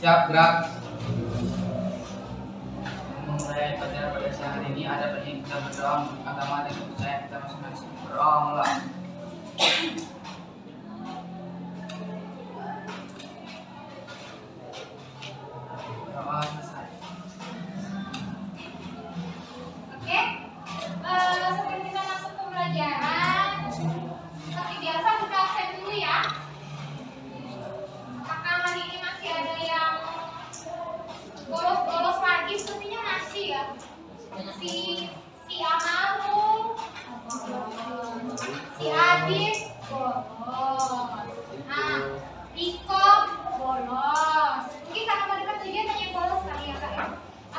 Siap, gerak. Memulai pelajaran pada siang hari ini ada baiknya kita berdoa untuk agama dan kepercayaan kita masing-masing. Berdoa mulai. Berdoa selesai. Oke, sebelum kita masuk ke pelajaran, seperti biasa kita absen dulu ya. Apakah hari ini masih ada yang bolos-bolos lagi? Sepertinya masih ya. Si Amaru, si Adit bolos. Nah, Riko bolos. Mungkin karena mau dekat tujuan hanya bolos kali ya kak ya.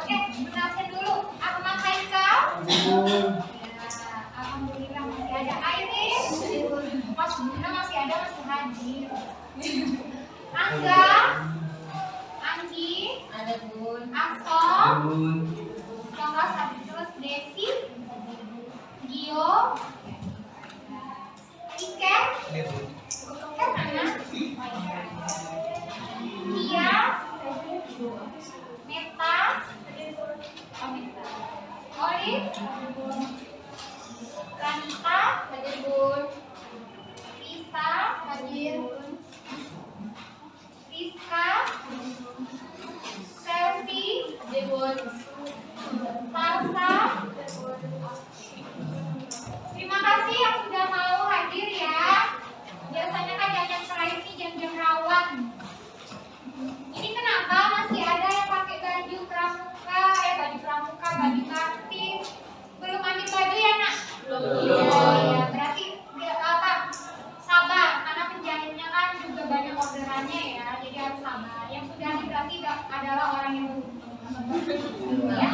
Oke, kita absen dulu. Ahmad Haikal. Ya, alhamdulillah masih ada. Airis, Mas Bunda masih ada, masih hadir. Angga, Anggi, Ada Bun. Akso, Bun. Kelas habis terus Desi, Gio, Iken, Iken mana? Tia, Meta, Olive, Ranita, Hadir Bun. Risa, hadir, Rizka, Selvi, Hadir Bun. Salsa. Terima kasih yang sudah mau hadir ya. Biasanya kan jam-jam terakhir ini jam-jam rawan. Ini kenapa masih ada yang pakai baju pramuka, baju kartis. Belum ambil baju ya nak? Iya, berarti apa? Sabar, karena penjahitnya kan juga banyak orderannya ya, jadi harus sabar. Yang sudah hadir berarti adalah orang yang ya.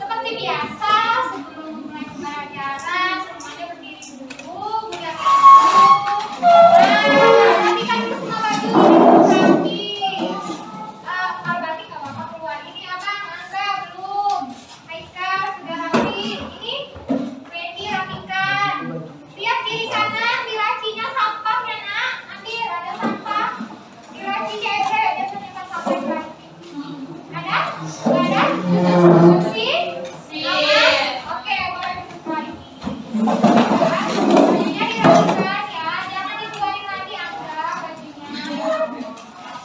Seperti biasa, sebelum mulai pembelajaran, semuanya berdiri dulu, mulai tapi kan itu semua baju rapi. Kalau berarti nggak apa-apa keluar. Ini abang, Angga belum. Haikal sudah rapi. Ini Freddy rapikan. Lihat kiri kanan, di lacinya sampah ya nak. Ambil, ada sampah. Di laci cewek biasanya kan sampah di laci. Ada? Nggak ada? Sip? Aman? Oke, boleh duduk lagi. Bajunya dirapikan ya, jangan dikeluarin lagi Angga bajunya.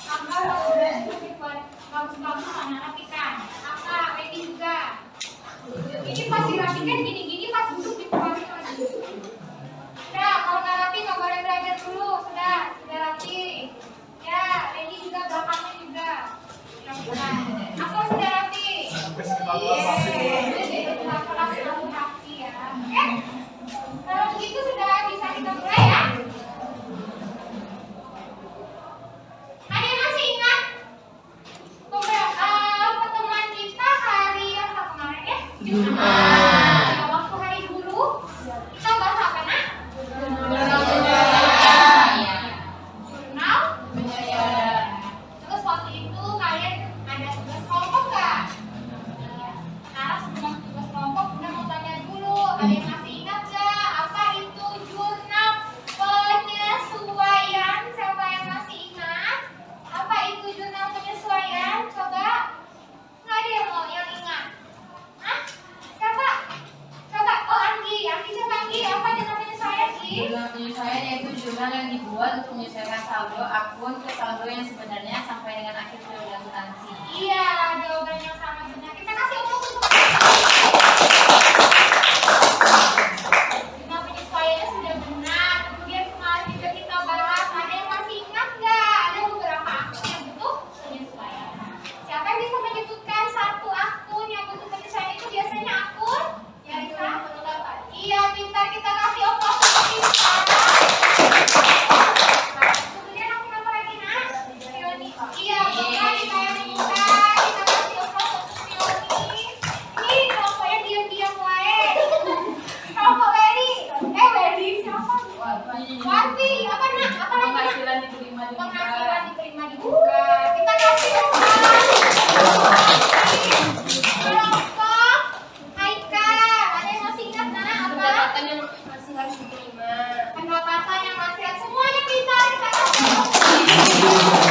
Angga udah dikeluarin bagus-bagus mana rapikan. Angga, ready juga. Ini pas dirapikan gini-gini, pas duduk dikeluarin lagi. Udah, kalau nggak rapi nggak boleh belajar dulu. Sudah rapi. Ya, ready juga belakangnya juga. Rapikan. Aku sudah rapi. Kelas selalu rapi ya. Oke? Kalau begitu sudah bisa kita mulai ya. Ada yang masih ingat pertemuan kita hari apa kemarin ya? Jumat. Ya, waktu hari guru kita bahas apa nak? Jurnal. Terus waktu itu kalian ada tugas kelompok nggak? Nah, sebelum tugas kelompok udah mau tanya dulu, ada yang masih ingat nggak apa itu jurnal penyesuaian? Siapa yang masih ingat? Apa itu jurnal penyesuaian? Coba, nggak ada yang mau yang ingat? Hah? Siapa? Coba, oh Anggi coba Anggi, apa jurnal penyesuaian Anggi? Jurnal penyesuaian yaitu jurnal yang dibuat untuk menyesuaikan saldo akun ke saldo yang sebenarnya sampai dengan akhir periode akuntansi. Iya, jawaban yang sama benar. Kita kasih untuk jurnal penyesuaiannya sudah benar. Kemudian kemarin juga kita bahas, ada yang masih ingat nggak? Ada beberapa akun yang butuh penyesuaian. Siapa yang bisa menyebutkan satu akun yang butuh penyesuaian itu biasanya akun? Ya Risa? Iya, pintar, kita kasih ongkos pintar. Kemudian akun apa lagi nak? Pioni. Iya, boleh kita yang buka. Kita kasih ongkos Pioni. Ini kelompoknya diam-diam wae. Kelompok Weri. Weri siapa? Wati. Apa nak? Apa lagi nak? Penghasilan diterima di Penghasilan diterima dibuka. Kita kasih ongkos. Kelompok Haikal. Ada yang masih ingat nak? Apa? pendapatan yang masih harus diterima. Pendapatan yang masih semuanya pintar. Kita kasih ongkos.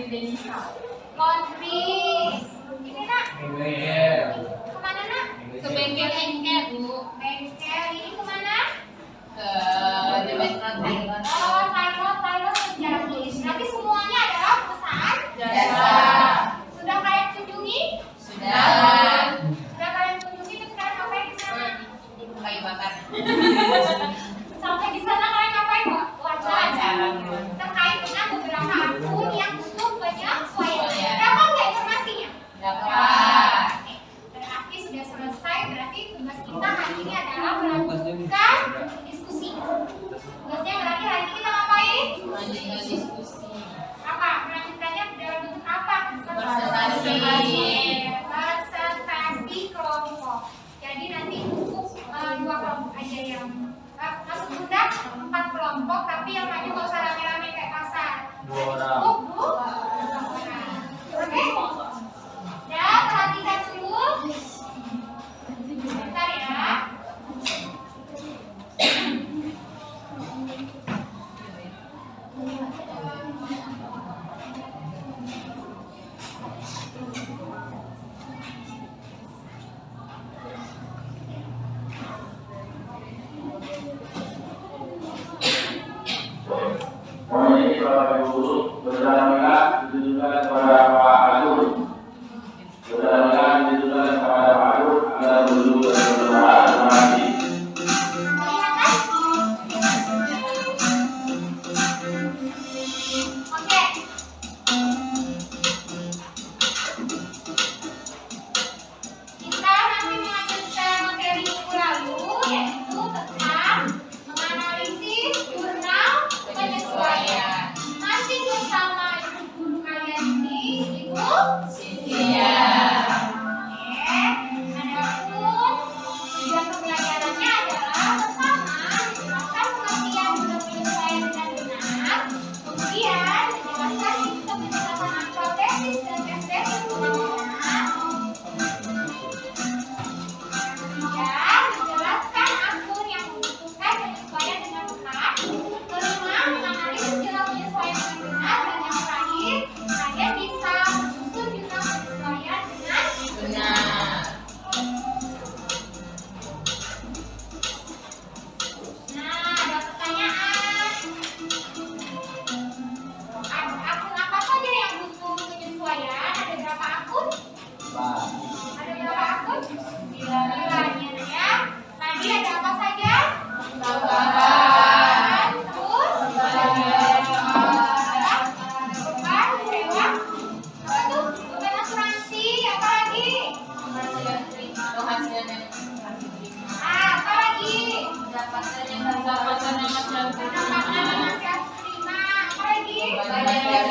Laundry. Ini nak. Kemana nak? Ke bengkel Bu. Bengkel. Ini kemana? Ke Demetron Thailand. Oh, Thailand terjadi. Berarti semuanya adalah perusahaan Jasa. Sudah kalian kunjungi? Sudah. Sudah kalian kunjungi terus kalian ngapain di sana? Kayu bakar. Sampai di sana kalian ngapain, Pak? Wawancara. Terkait dengan beberapa akun yang butuh penyesuaian. Iya. Dapat nggak informasinya? Dapat. Oke. Berarti sudah selesai. Berarti tugas kita hari ini adalah melanjutkan diskusi. Tugasnya berarti hari ini kita ngapain? Melanjutkan diskusi. Apa? Melanjutkannya dalam bentuk apa? Presentasi. Presentasi kelompok. Jadi nanti cukup 2 kelompok aja yang masuk bunda 4 kelompok, tapi yang maju nggak usah rame-rame kayak pasar. 2 orang. Cukup 2 orang. Oke? Dan perhatikan dulu. Bentar ya. Ini Bapak Ibu Guru, saudara-saudara ditujukan kepada Pak Agung. Saudara-saudara ditujukan kepada Pak Agung agar duduk dan berdoa. Terima kasih. Oke. Kita masih melanjutkan materi minggu lalu, yaitu tentang menganalisis jurnal penyesuaian. Masih bersama ibu guru kalian ini, Ibu Cynthia. Oke. Adapun tujuan pembelajarannya adalah pertama menjelaskan pengertian jurnal penyesuaian dengan benar, kemudian menjelaskan sistem penetapan angka tesis dan tes tesis dengan benar. Ketiga, menjelaskan akun yang membutuhkan penyesuaian dengan benar. Kelima, menganalisis jurnal penyesuaian dengan benar. Dan yang terakhir, kalian bisa menyusun jurnal penyesuaian dengan Benar. Nah, ada pertanyaan. Akun apa saja yang butuh penyesuaian? Ada berapa akun? Ada berapa akun? 9 ya. Tadi ada apa saja? Tambahan. Terus? Beban, sewa. Apa tuh? Beban asuransi. Apa lagi? Penghasilan yang Apa lagi? pendapatan yang masih Pendapatan yang masih harus terima. Apa lagi? dibayar.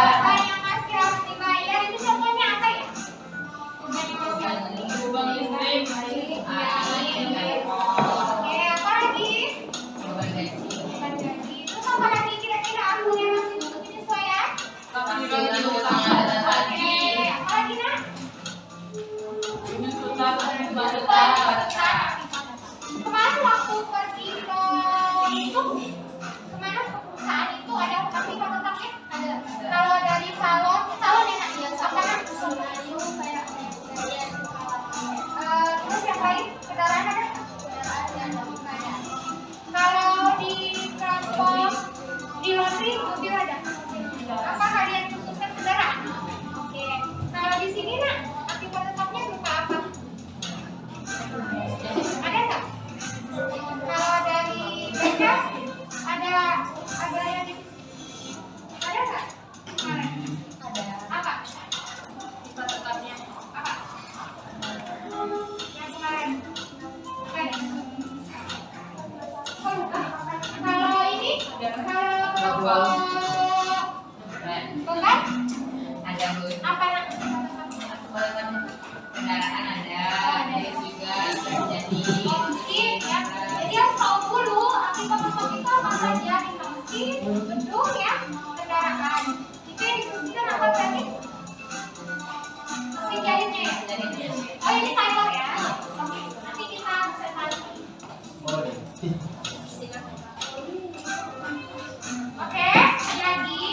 Beban yang masih harus dibayar. Itu contohnya apa ya? Beban yang masih harus dibayar. Lubang listrik, air, Oke, apa lagi? beban gaji. Beban gaji. Terus apa lagi kira-kira akun yang masih butuh penyesuaian? Penghasilan utang dan Oke, haji. apa lagi nak? Kemarin waktu pergi ke itu, kemana ke perusahaan itu ada kontaknya? Ada. Kalau dari salon enak ya, sama kan? Kayak terus yang lain kendaraan ada? Kalau di transport, di laundry mobil ada. Apa kalian butuhkan kendaraan? Oke. Kalau di sini nak, aktivitas tetapnya berupa apa? Ada nggak? Kalau dari bengkel ada yang di ada nggak? Kemarin. Apa? Sifat tetapnya apa? Yang kemarin. Ada. Oh, bukan. Kalau ini, kalau beban Ada Bu. apa nak? Kendaraan ada, dia juga terjadi. Mesin ya. Jadi harus tahu dulu aktivitas itu apa saja. Bisa mesin, gedung ya, kendaraan. Itu yang difungsikan apa tadi? Mesin jahitnya ya. Oh ini timer ya. Oke, nanti kita presentasi. Oke, jadi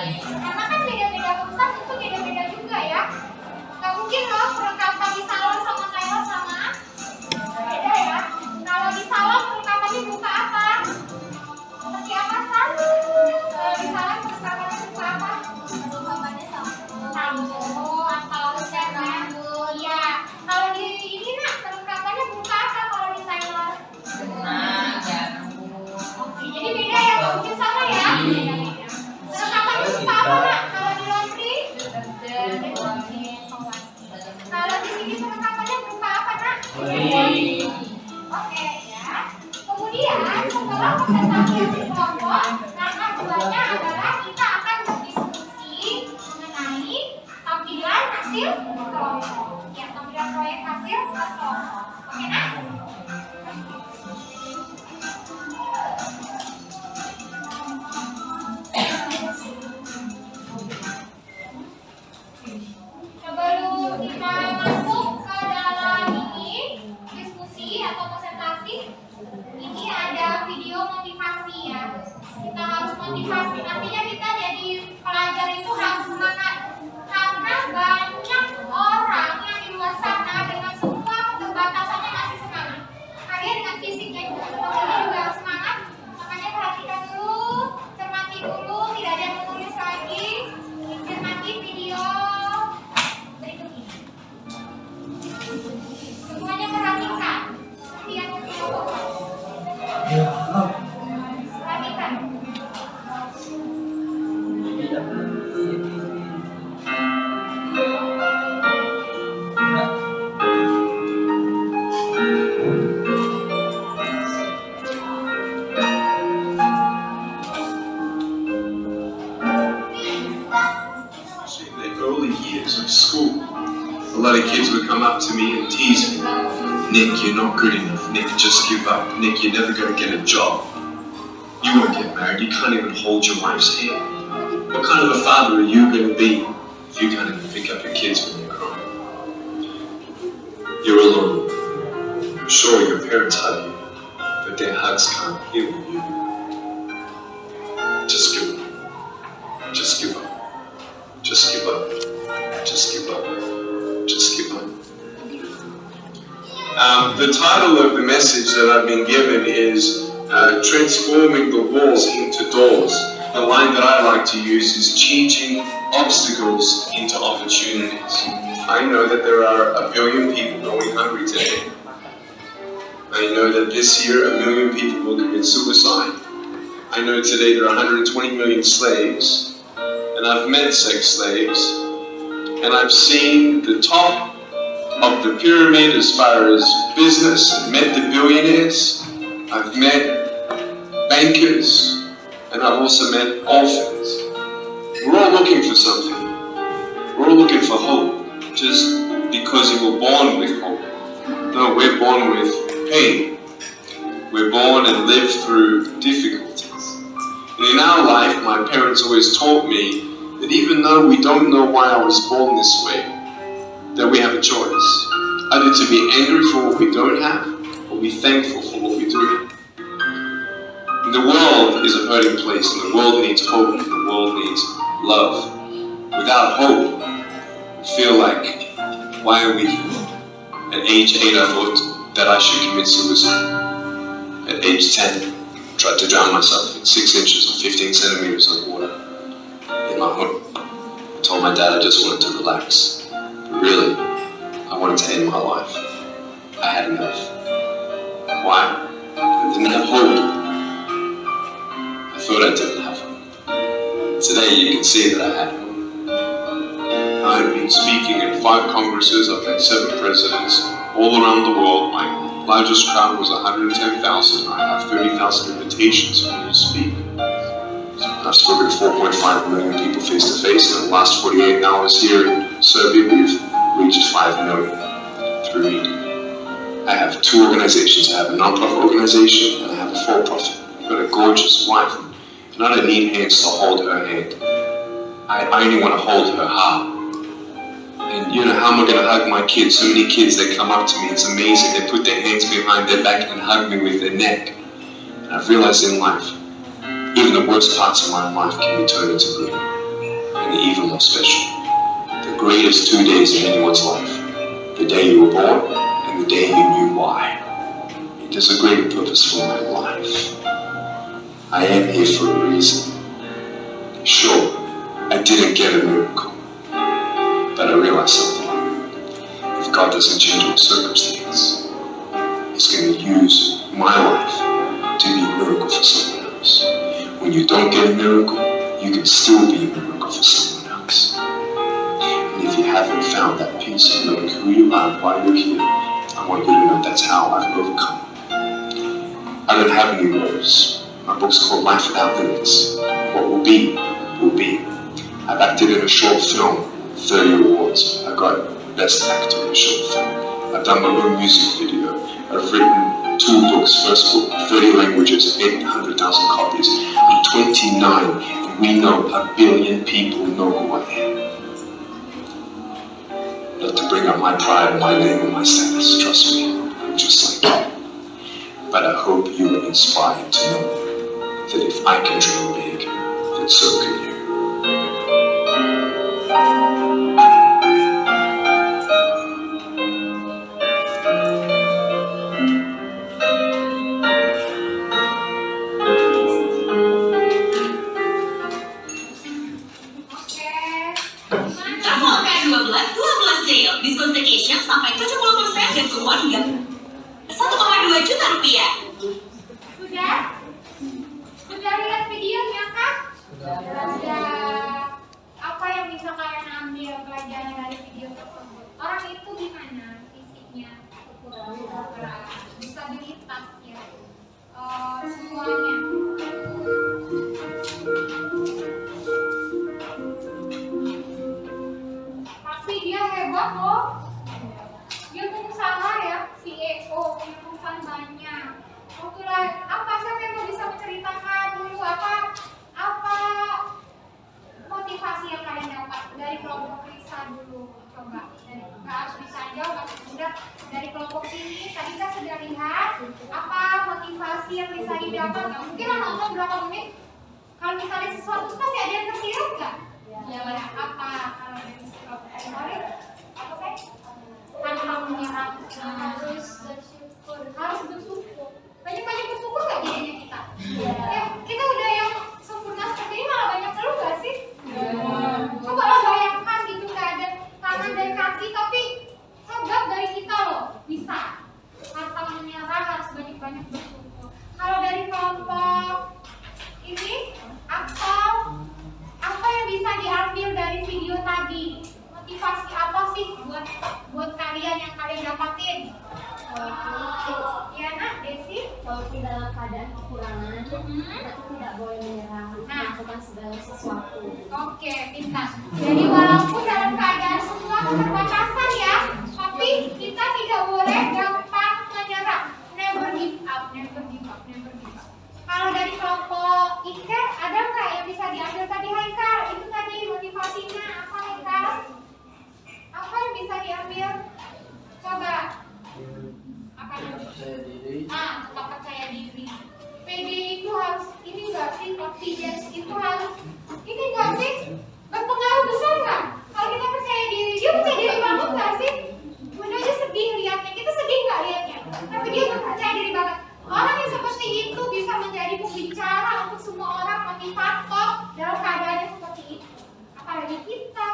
Karena kan beda-beda ustaz itu beda-beda juga ya. Gak mungkin loh perlengkapan di salon sama tailor sama. Beda ya. Kalau di salon perlengkapannya buka apa? Seperti apa San? Kalau di salon perlengkapannya buka apa? Perlengkapannya sampo atau shampoo. Iya. Kalau di ini nak perlengkapannya buka apa kalau di tailor? Benang, jarum. Oke, jadi beda ya, nggak mungkin sama ya. Beda-beda. Perlengkapannya buka apa nak? Kalau di laundry? Kalau di sini perlengkapannya berupa apa nak? Oke ya. Kemudian setelah presentasi hasil kelompok, langkah keduanya adalah kita akan berdiskusi mengenai tampilan hasil kelompok. Ya, tampilan proyek hasil kelompok. Oke nak? Sebelum kita masuk ke dalam ini diskusi atau presentasi, ini ada video motivasi ya. Kita harus motivasi, nantinya kita jadi pelajar itu harus semangat karena banyak orang yang di luar sana dengan semua keterbatasannya masih semangat. Kalian dengan fisiknya juga seperti ini juga harus semangat. Makanya perhatikan dulu, cermati dulu, tidak ada yang menulis lagi. Cermati video berikut ini. Semuanya perhatikan. Nanti yang menjawab. Perhatikan. In the early years of school, a lot of kids would come up to me and tease me. Nick, you're not good enough. Nick, just give up. Nick, you're never going to get a job. You won't get married. You can't even hold your wife's hand. What kind of a father are you going to be if you can't even pick up your kids when they're crying? You're alone. Sure, your parents hug you, but their hugs can't heal you. Just give up. Just give up. Just give up. Just give up. Just give up. The title of the message that I've been given is Transforming the Walls into Doors. The line that I like to use is changing obstacles into opportunities. I know that there are 1 billion people going hungry today. I know that this year 1 million people will commit suicide. I know today there are 120 million slaves, and I've met sex slaves, and I've seen the top of the pyramid as far as business, and met the billionaires. I've met bankers, and I've also met orphans. We're all looking for something. We're all looking for hope, just because you were born with hope. No, we're born with pain. We're born and live through difficulties. And in our life, my parents always taught me that even though we don't know why I was born this way, that we have a choice. Either to be angry for what we don't have, or be thankful for what we do have. And the world is a hurting place, and the world needs hope, and the world needs love. Without hope, we feel like, why are we here? At age 8, I thought that I should commit suicide. At age 10, I tried to drown myself in 6 inches or 15 centimeters of water in my home. I told my dad I just wanted to relax. But really, I wanted to end my life. I had enough. Why? I didn't have hope. I thought I didn't have hope. Today you can see that I had hope. I've been speaking in 5 congresses, I've met 7 presidents all around the world. My largest crowd was 110,000. I have 30,000 invitations for me to speak. I've spoken to 4.5 million people face to face, and in the last 48 hours here in Serbia, we've reached 5 million through media. I have 2 organizations. I have a non-profit organization and I have a for-profit. I've got a gorgeous wife, and I don't need hands to hold her hand. I only want to hold her heart. And you know, how am I going to hug my kids? So many kids, they come up to me, it's amazing. They put their hands behind their back and hug me with their neck. And I've realized in life, even the worst parts of my life can be turned into good. and even more special. The greatest 2 days in anyone's life. The day you were born and the day you knew why. It is a greater purpose for my life. I am here for a reason. Sure, I didn't get a miracle, but I realized something. If God doesn't change my circumstance, He's going to use my life to be a miracle for someone else. When you don't get a miracle, you can still be a miracle for someone else. And if you haven't found that peace of knowing who you are and why you're here, I want you to know that's how I've overcome. I don't have any words. My book's called Life Without Limits. What will be, will be. I've acted in a short film, 30 awards. I got Best Actor in a Short Film. I've done my own music video. I've written 2 books. First book, 30 languages, 800,000 copies. I'm 29, and we know 1 billion people know who I am. Not to bring up my pride, my name, or my status. Trust me, I'm just like you. But I hope you are inspired to know that if I can dream big, then so can you. Traveloka 12 sale, diskon staycation sampai 70% dan keluar hingga 1,2 juta rupiah. Sudah lihat videonya kan? Sudah. Apa yang bisa kalian ambil pelajaran dari video tersebut? Orang itu gimana fisiknya? Kurang. Disabilitas ya. Semuanya. Tapi dia hebat loh. Dia pengusaha ya, CEO, punya perusahaan banyak. Waktu apa siapa yang bisa menceritakan dulu apa motivasi yang kalian dapat dari kelompok Risa dulu? Coba, nggak harus bisa jawab, udah dari kelompok ini tadi kita sudah lihat apa motivasi yang Risa dapat. Nggak mungkin lah nonton berapa menit. Kalau misalnya sesuatu pasti ada yang tersirat nggak? Ya, apa kalau ada yang tersirat? Apa sih? Tanpa menyerah, harus bersyukur. Banyak bersyukur nggak jadinya kita? Ya, kita udah yang sempurna seperti ini malah banyak keluh nggak sih? Coba lo bayangkan gitu nggak ada tangan dan kaki tapi hebat dari kita loh bisa. Tanpa menyerah harus banyak bersyukur. Kalau dari kelompok ini apa yang bisa diambil dari video tadi? Motivasi apa sih buat kalian yang kalian dapatin? Ya nak, Desi? Walaupun dalam keadaan kekurangan, kita tidak boleh menyerah, melakukan segala sesuatu. Oke, pintar. Jadi walaupun dalam keadaan semua keterbatasan ya, tapi kita tidak boleh gampang menyerah. Never give up. Kalau dari kelompok Iker, ada nggak yang bisa diambil tadi Haikal? Itu tadi motivasinya apa Haikal? Apa yang bisa diambil? Coba. Apa Percaya diri. Tetap percaya diri. PD itu harus ini nggak sih? Confidence itu harus ini nggak sih? Berpengaruh besar nggak? Kalau kita percaya diri, dia percaya diri banget nggak sih? Bunda aja sedih lihatnya. Kita sedih nggak lihatnya? Tapi dia percaya diri banget. Orang yang seperti itu bisa menjadi pembicara untuk semua orang, motivator dalam keadaan yang seperti itu. Apalagi kita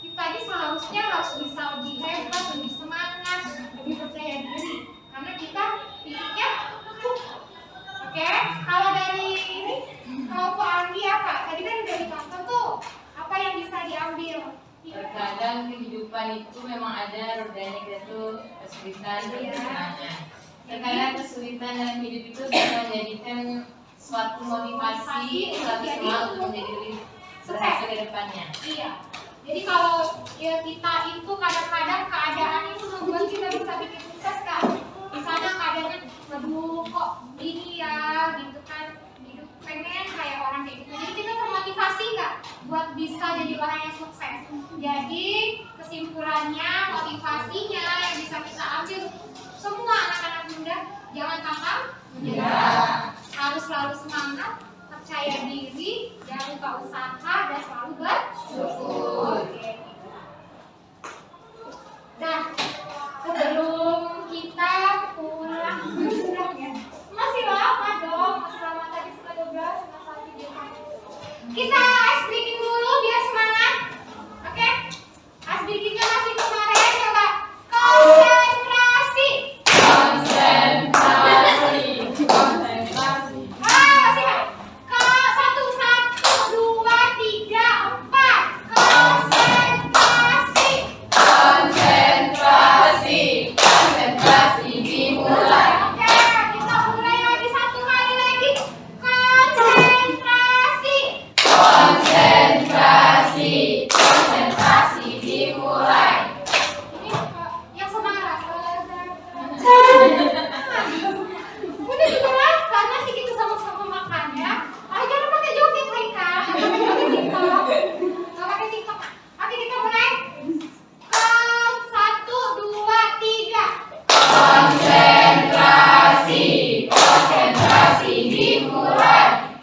ini seharusnya harus bisa lebih hebat, lebih semangat, lebih percaya diri. Karena kita fisiknya cukup. Oke, kalau dari ini, kalau Pak Andi apa? Tadi kan udah ditonton tuh. Apa yang bisa diambil? Terkadang kehidupan itu memang ada rodanya, kita tuh kesulitan dan kesenangan. Terkadang kesulitan dalam hidup itu bisa menjadikan suatu motivasi, suatu semangat untuk menjadi lebih berhasil ke depannya. Iya. Jadi kalau ya kita itu kadang-kadang keadaan itu membuat kita bisa bikin sukses kan. Misalnya keadaannya, aduh kok gini ya, gitu kan. Hidup pengen kayak orang kayak gitu. Jadi kita termotivasi nggak buat bisa jadi orang yang sukses. Jadi kesimpulannya, motivasinya yang bisa kita ambil semua anak-anak muda, jangan gampang menyerah. Harus selalu semangat, percaya percaya diri, jangan lupa usaha dan selalu bersyukur. Oke. Nah, sebelum kita pulang, masih lama dong, masih lama tadi sudah 12, setengah 1 jam. Kita ice breaking dulu biar semangat. Oke? Ice breakingnya masih kemarin, coba konsentrasi. Konsentrasi. Masih kan? Satu, 2, 3, 4. Konsentrasi. Konsentrasi dimulai. Oke, kita mulai lagi satu kali lagi. Konsentrasi. Konsentrasi dimulai. Ini yang semangat. Udah dijelaskan nanti kita sama-sama makan ya. Jangan pakai joget Rika. Pakai joget TikTok. Nggak pakai TikTok. Oke, kita mulai. 1, 2, 3. Konsentrasi dimulai.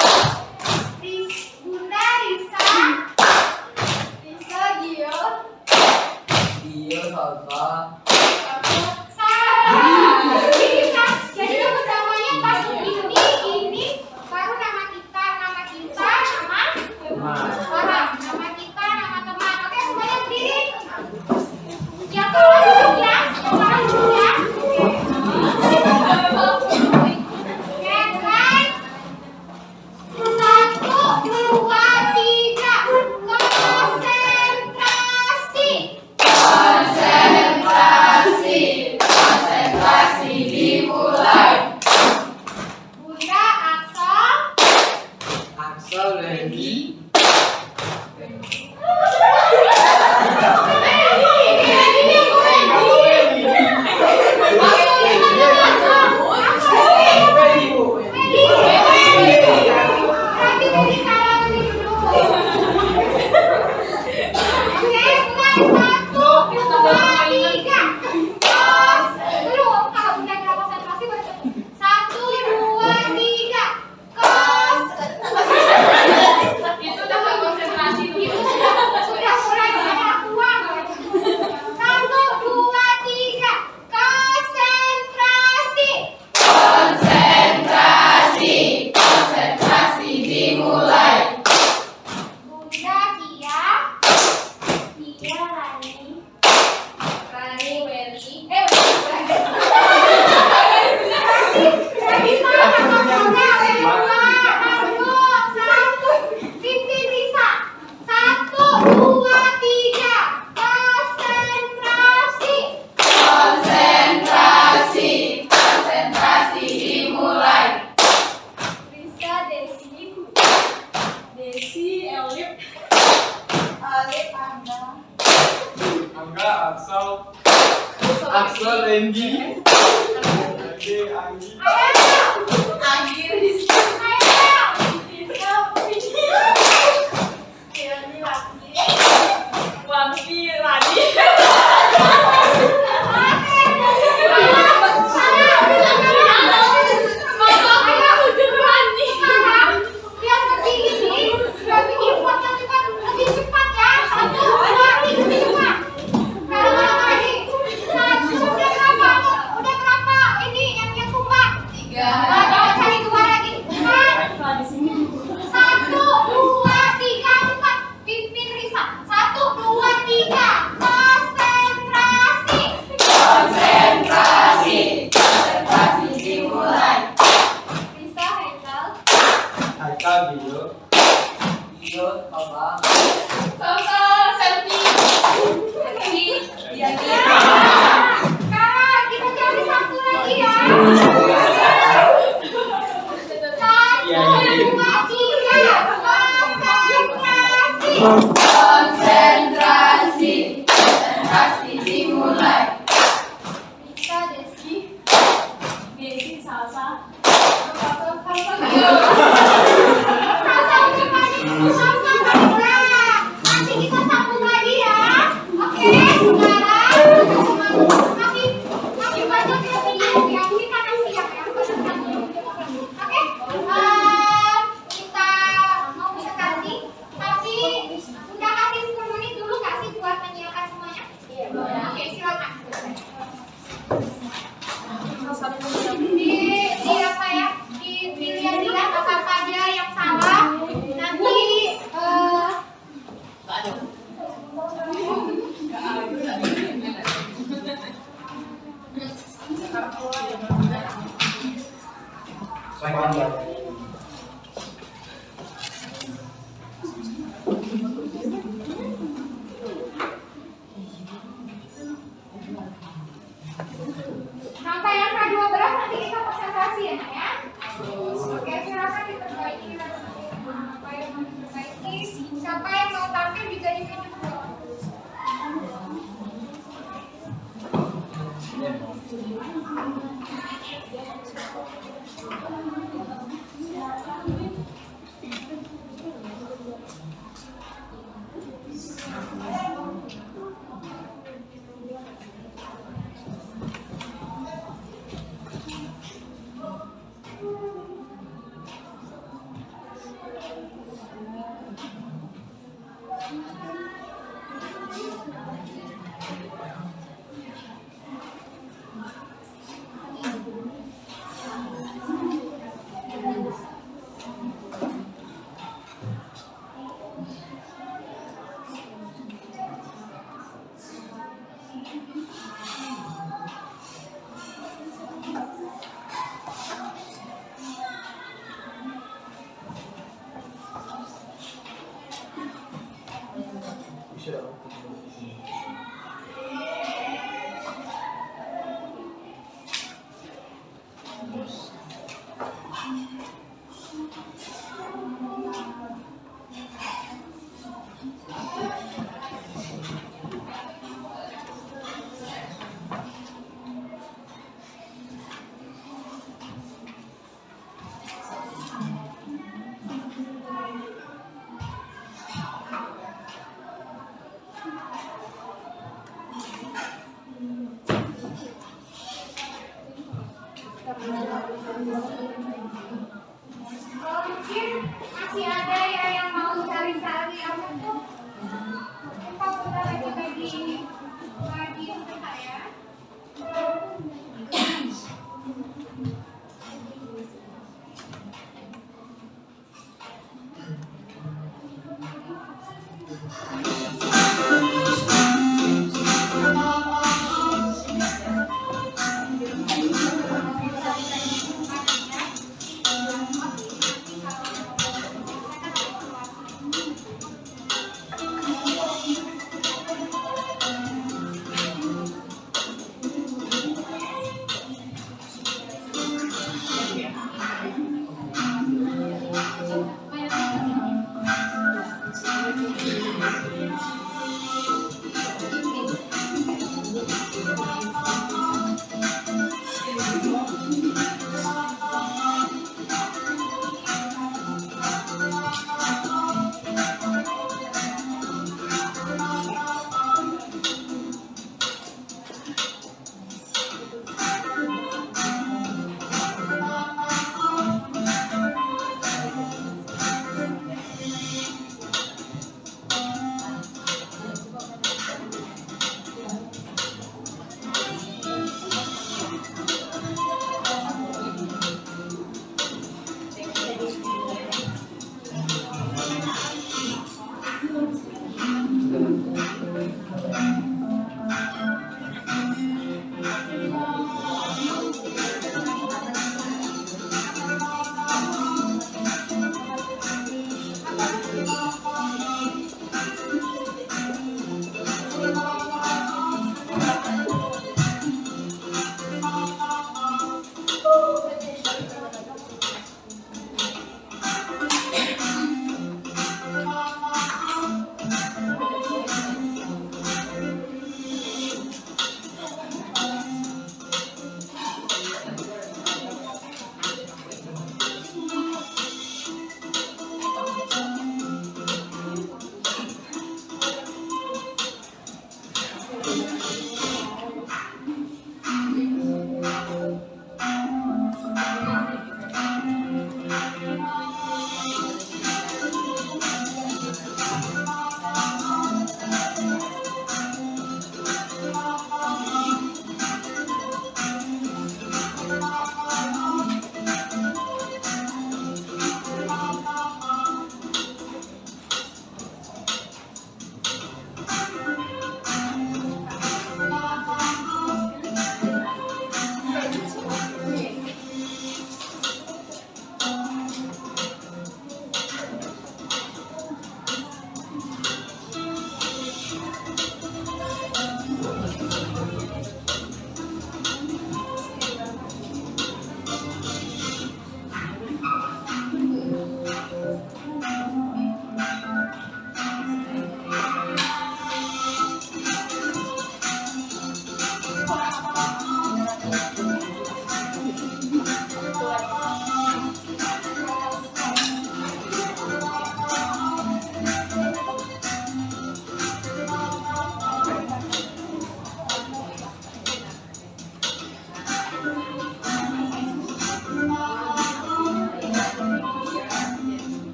Bunda Risa. Risa Gio. Iya, Salsa. Salah. Risa. Jadi namanya pas ini baru nama kita, nama orang, nama kita, nama teman. Oke, semuanya berdiri. Yang kalah duduk ya, yang kalah duduk ya. Oke, mulai. 1, 2, 3. Konsentrasi dimulai. Bunda Axel. Axel Randy. Itu udah nggak konsentrasi tuh. Sudah mulai kelakuan. 1, 2, 3. Konsentrasi. Konsentrasi dimulai. Bunda Kia. Kia Rani. Rani Welly. Rani salah maksudnya oleh dua. Masuk. 1. Titin Risa. 1, 2, 3. Konsentrasi. Konsentrasi dimulai. Risa Desi. Desi Elif. Alif Angga. Angga, Axel Randy. Randy, Anggi. Ayo. Anggi Rizky. Wamsi Rani. Konsentrasi dimulai. Bisa Haikal. Haikal, Gio. Gio, Salsa. Salsa selfie. Iya. Sekarang kita cari satu lagi ya. Iya, 1, 2, 3. Konsentrasi. Konsentrasi dimulai. Bisa Desi. Desi Salsa. Nanti kita sambung lagi ya. Oke, sekarang masih banyak yang ini karena siang ya. Oke, kita Kalau mungkin masih ada ya yang mau cari-cari apa tuh? Kita udah lagi sebentar ya.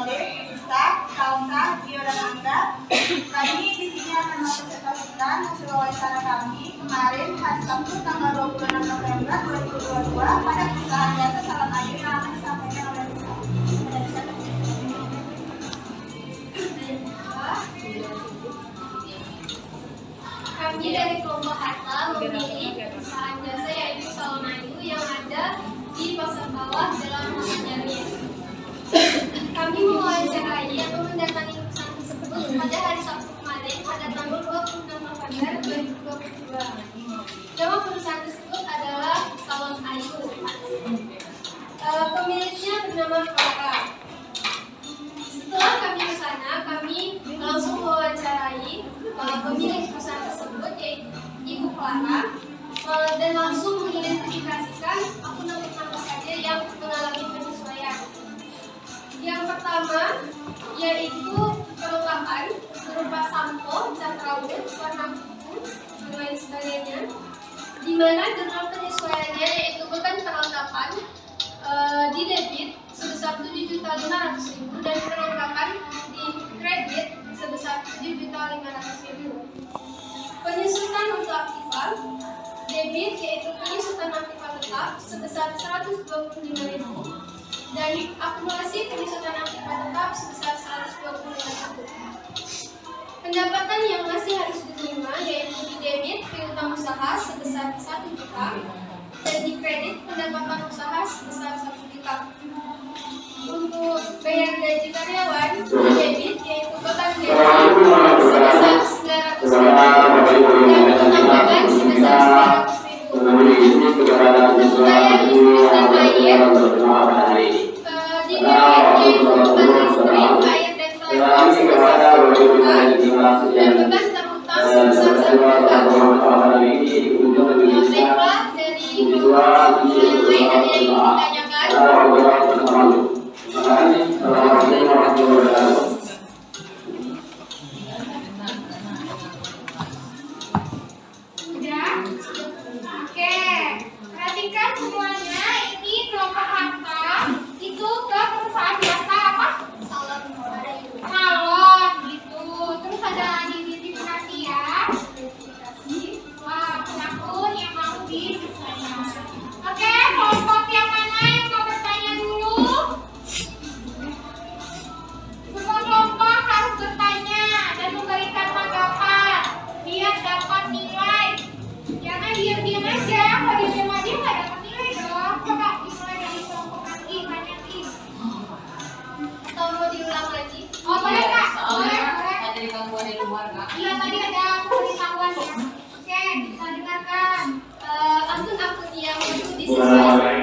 Mole, Isa, Salsa, Gio, dan Angga. Kami di sini akan mempresentasikan hasil wawancara kami kemarin hari Sabtu tanggal 26 November 2022 pada perusahaan jasa Salon Ayu yang akan disampaikan oleh Isa. Kami dari kelompok Harta memilih perusahaan jasa yaitu Salon Ayu yang ada di Pasar Bawah dalam Jamil. Kami mewawancarai atau mendatangi perusahaan tersebut pada hari Sabtu kemarin pada tanggal 26 November 2022. Nama perusahaan tersebut adalah Salon Ayu. Pemiliknya bernama Clara. Setelah kami ke sana, kami langsung mewawancarai pemilik perusahaan tersebut yaitu Ibu Clara dan langsung mengidentifikasikan akun-akun apa saja yang mengalami penyesuaian. Yang pertama yaitu perlengkapan berupa sampo, cat rambut, warna kuku, dan lain sebagainya. Di mana jurnal penyesuaiannya yaitu beban perlengkapan di debit sebesar 7.500.000 dan perlengkapan di kredit sebesar 7.500.000. Penyusutan untuk aktiva debit yaitu penyusutan aktiva tetap sebesar 125.000 dan akumulasi penyusutan aktiva tetap sebesar 125.000. Pendapatan yang masih harus diterima yaitu di debit piutang usaha sebesar 1 juta dan di kredit pendapatan usaha sebesar 1 juta. Untuk bayar gaji karyawan di debit yaitu beban gaji sebesar 900.000 dan penambahan sebesar 900.000. Untuk bayar listrik dan air di debit yaitu beban listrik, air dan telepon sebesar 1 juta dan beban terhutang sebesar 1 juta. Baiklah, dari yang lain ada yang ditanyakan? Sudah? Oke. Perhatikan semuanya, ini kelompok harta itu ke perusahaan jasa apa? Salon gitu. Terus ada identifikasi ya. Wah, akun yang mau disesuaikan. Oke, kelompok yang mana yang mau bertanya dulu? Semua kelompok harus bertanya dan memberikan tanggapan biar dapat nilai. Jangan diam-diam aja. Kalau diam aja nggak dapat nilai dong. Coba dimulai dari kelompok nanti banyakin. Atau mau diulang lagi? Oh boleh kak? Boleh. Ada di gangguan di luar kak. Iya tadi ada pemberitahuan ya. Oke, kita dengarkan. Akun-akun yang perlu disesuaikan.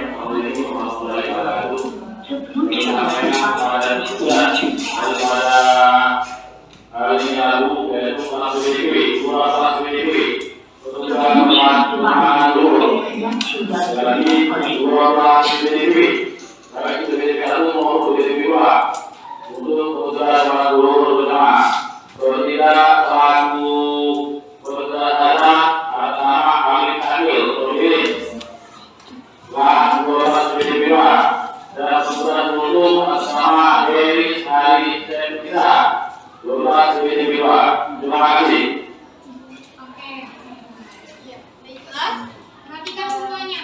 Terima kasih. Oke. Ya, baiklah. Perhatikan semuanya.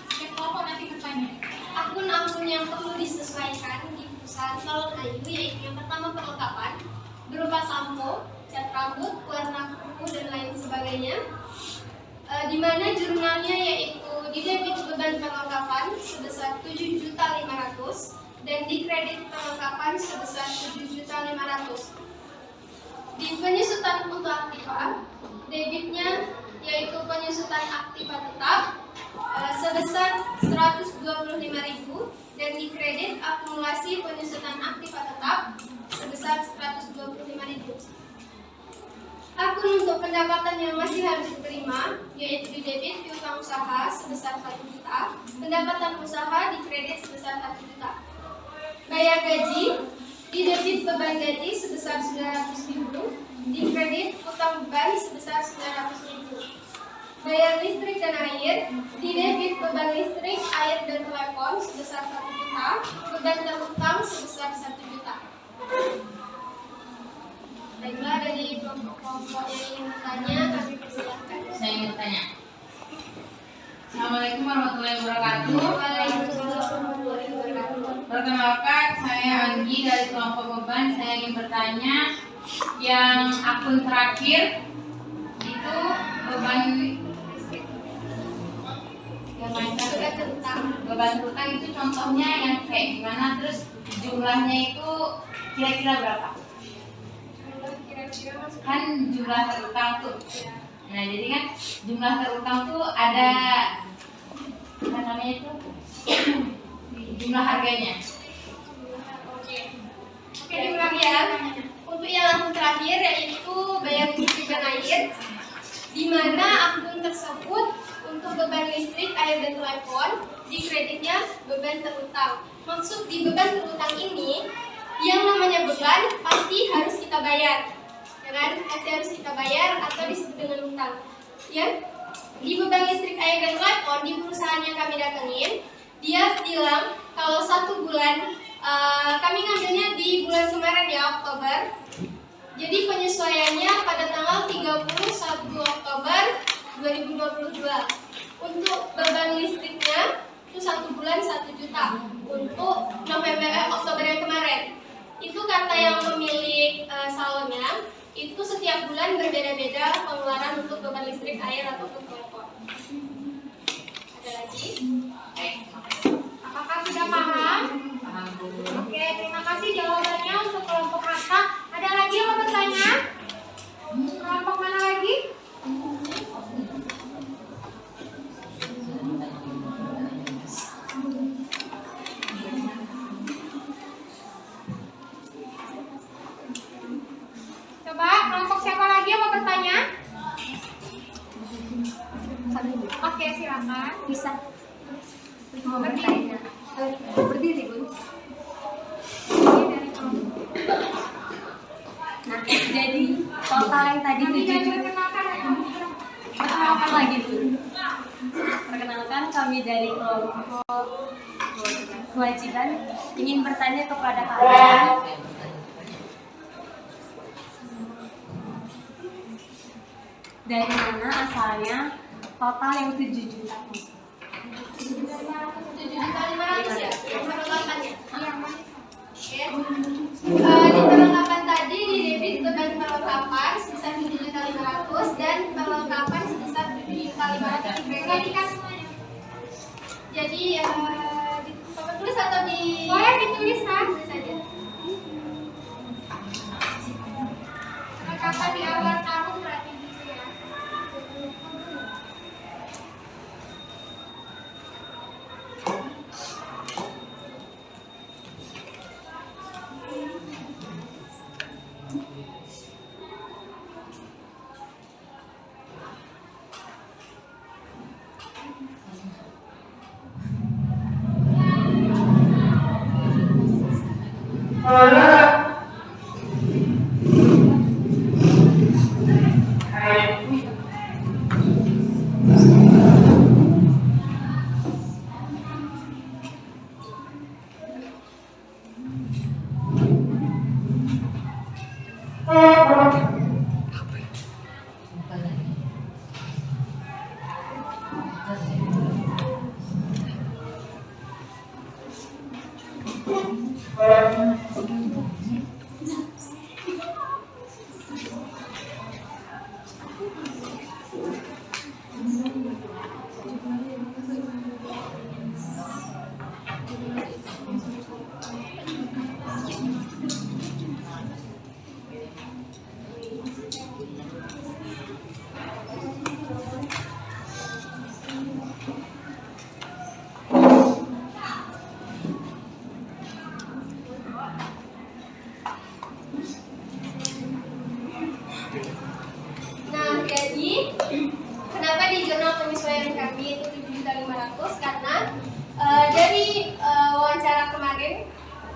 Oke, kelompok nanti bertanya. Akun-akun yang perlu disesuaikan di perusahaan Salon Ayu yaitu yang pertama perlengkapan berupa sampo, cat rambut, warna kuku dan lain sebagainya. Di mana jurnalnya yaitu di debit beban perlengkapan sebesar 7.500.000 dan di kredit perlengkapan sebesar 7.500.000. Di penyusutan untuk aktiva, debitnya yaitu penyusutan aktiva tetap sebesar 125.000 dan di kredit akumulasi penyusutan aktiva tetap sebesar 125.000. Akun untuk pendapatan yang masih harus diterima yaitu di debit piutang usaha sebesar 1 juta, pendapatan usaha di kredit sebesar 1 juta. Bayar gaji di debit beban gaji sebesar 900.000, di kredit utang beban sebesar 900.000. bayar listrik dan air, di debit beban listrik, air, dan telepon sebesar 1 juta, beban terutang sebesar 1 juta. Baiklah, dari kelompok-kelompok yang ingin bertanya, kami persilahkan. Saya ingin bertanya. Assalamualaikum warahmatullahi wabarakatuh. Waalaikumsalam warahmatullahi wabarakatuh. Perkenalkan, saya Anggi dari kelompok beban. Saya ingin bertanya, yang akun terakhir itu beban listrik. Yang Beban terutang. beban terutang itu contohnya yang kayak gimana? Terus jumlahnya itu kira-kira berapa? Kira-kira masuk. Kan jumlah terutang tuh. Nah, jadi kan jumlah terutang tuh ada apa namanya itu? Jumlah harganya. Oke, diulang ya. Untuk yang akun terakhir yaitu bayar listrik dan air, di mana akun tersebut untuk beban listrik, air, dan telepon di kreditnya beban terutang. Maksud di beban terutang ini, yang namanya beban pasti harus kita bayar, ya kan? Pasti harus kita bayar atau disebut dengan utang. Ya, di beban listrik, air, dan telepon di perusahaan yang kami datengin, dia bilang kalau 1 bulan, kami ngambilnya di bulan kemarin ya, Oktober. Jadi penyesuaiannya pada tanggal 31 Oktober 2022. Untuk beban listriknya itu 1 bulan 1 juta. Untuk Oktober yang kemarin. Itu kata yang pemilik salonnya, itu setiap bulan berbeda-beda pengeluaran untuk beban listrik, air, ataupun telepon. Ada lagi? Apakah sudah paham? Oke, terima kasih jawabannya untuk kelompok kata. Ada lagi yang mau bertanya? Kelompok mana lagi? Coba, kelompok siapa lagi yang mau bertanya? Oke, silakan. Bisa Mau berdiri. berdiri, Bun. Nah, jadi total yang tadi Kami 7 dari juta. Perkenalkan lagi, Bun. Perkenalkan, kami dari kelompok kewajiban ingin bertanya kepada kalian dari mana asalnya total yang 7 juta ini. 7.500.000 ya? Perlengkapan ya? Iya, oke. Di perlengkapan tadi di debit beban perlengkapan sebesar 7.500.000 dan perlengkapan sebesar 7.500.000 diberikan semuanya. Jadi ditulis atau di? Boleh ditulis kan? Tulis saja. Perlengkapan di awal tahun berarti gitu ya. Nah, jadi kenapa di jurnal penyesuaian kami itu 7.500.000? Karena dari wawancara kemarin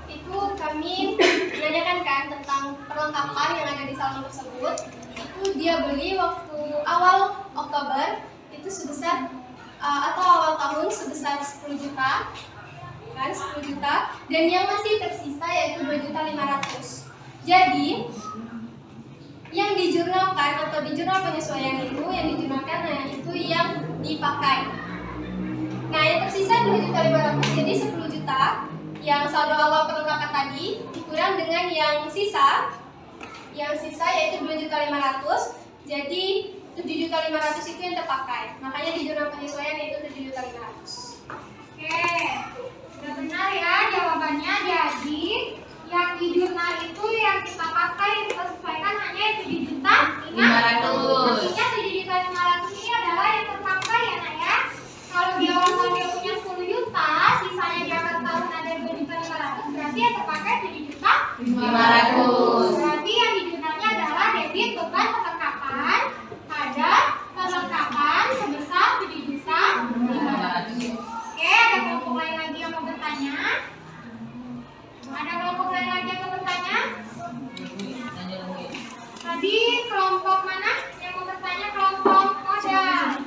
itu kami menanyakan kan tentang perlengkapan yang ada di salon tersebut. Itu dia beli waktu awal Oktober itu itu sebesar atau awal tahun sebesar 10 juta, kan 10 juta, dan yang masih tersisa yaitu 2.500.000. Jadi yang dijurnalkan atau di jurnal penyesuaian itu, yang dijurnalkan itu yang dipakai. Nah, yang tersisa 2.500.000, jadi 10 juta yang saldo awal perlengkapan tadi dikurang dengan yang sisa yaitu 2.500.000, jadi 7.500.000 itu yang terpakai. Makanya di jurnal penyesuaian itu 7.500.000. Oke, sudah benar ya jawabannya. Jadi yang di jurnal itu yang kita pakai, yang kita sesuaikan hanya 7 juta. Ingat, 500. maksudnya 7.500.000 ini adalah yang terpakai ya nak ya. Kalau di awal tahun dia punya 10 juta, sisanya di akhir tahun ada 2.500.000, berarti yang terpakai 7.500.000. Berarti yang di jurnalnya adalah debit beban perlengkapan pada perlengkapan sebesar 7.500.000. Oke, ada kelompok lain lagi yang mau bertanya? Ada kelompok lain lagi yang mau bertanya? Tadi kelompok mana yang mau bertanya? Kelompok modal.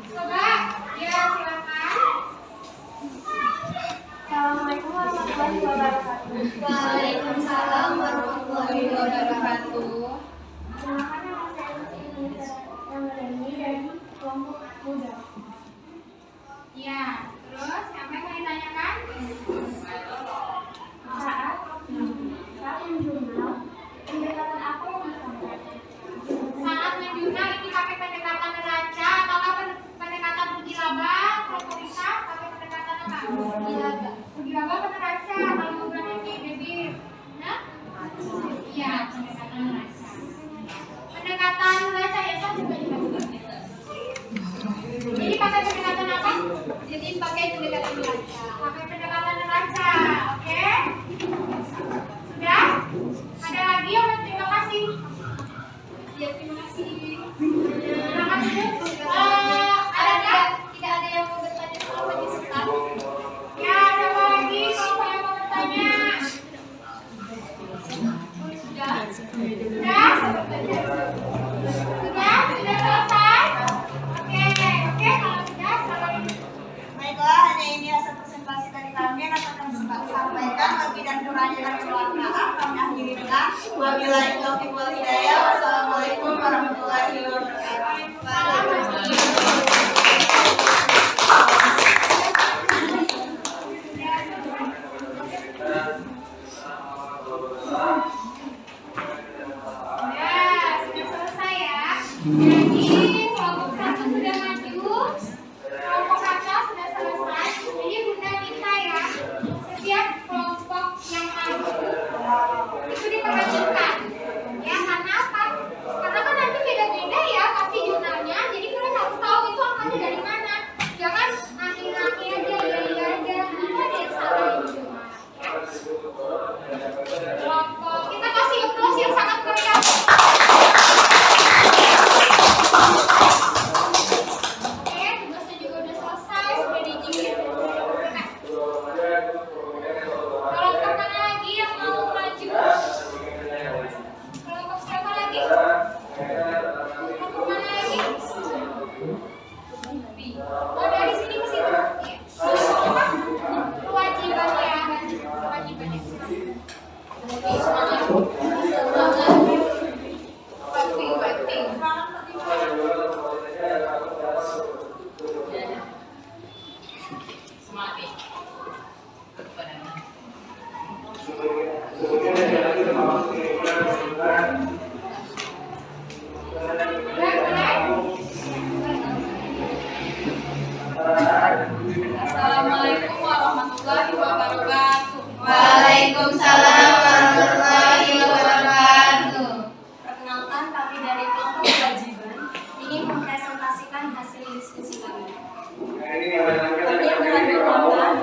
Coba, ya silakan. Assalamualaikum warahmatullahi wabarakatuh. Waalaikumsalam warahmatullahi wabarakatuh. Silakan nama saya yang dari kelompok muda. Ya, terus siapa yang mau ditanyakan? Saat menjurnal, pendekatan apa yang dipakai? Saat menjurnal ini pakai pendekatan neraca atau pendekatan rugi laba? Kelompok bisa pakai pendekatan apa? Rugi laba. Rugi laba atau neraca? Kalau bukan ini debit, nah? Iya, pendekatan neraca. Pendekatan neraca ya kan juga juga. Jadi pakai pendekatan apa? Jadi pakai pendekatan neraca. Pakai pendekatan neraca, oke? Sudah? Ada lagi yang mau terima kasih? Ya, terima kasih. Terima kasih. Tidak ada yang mau bertanya soal penyusutan. Ya, siapa lagi kalau yang mau bertanya? Sudah. Sudah? Sudah selesai? Oke, kalau sudah, silakan. Baiklah, hanya ini hasil presentasi dari kami yang akan kami sampaikan. Lebih dan kurangnya kami mohon maaf. Kami akhiri dengan wabillahi taufiq wal hidayah. Wassalamualaikum warahmatullahi wabarakatuh. Ya, sudah selesai ya. Jadi kelompok 1 sudah maju, kelompok kakak sudah selesai. Jadi Bunda minta ya, setiap kelompok yang maju itu diperhatikan. Ya, karena apa? Karena kan nanti beda-beda ya pasti jurnalnya. Jadi kalian harus tahu itu angkanya dari mana. Jangan nanti aja, iya aja. Nanti ada yang salah di jurnal. Ya. Kelompok kita kasih applause yang sangat meriah. Oke, tugasnya juga udah selesai, sudah diizinin. Kelompok mana lagi yang mau maju? Kelompok siapa lagi? Kelompok mana lagi? Oh, dari sini ke situ. Apa? Kewajiban ya, kewajiban ya. Assalamualaikum warahmatullahi wabarakatuh. Waalaikumsalam warahmatullahi wabarakatuh. Perkenalkan, kami dari kelompok kewajiban ingin mempresentasikan hasil diskusi kami. Kami yang beragam,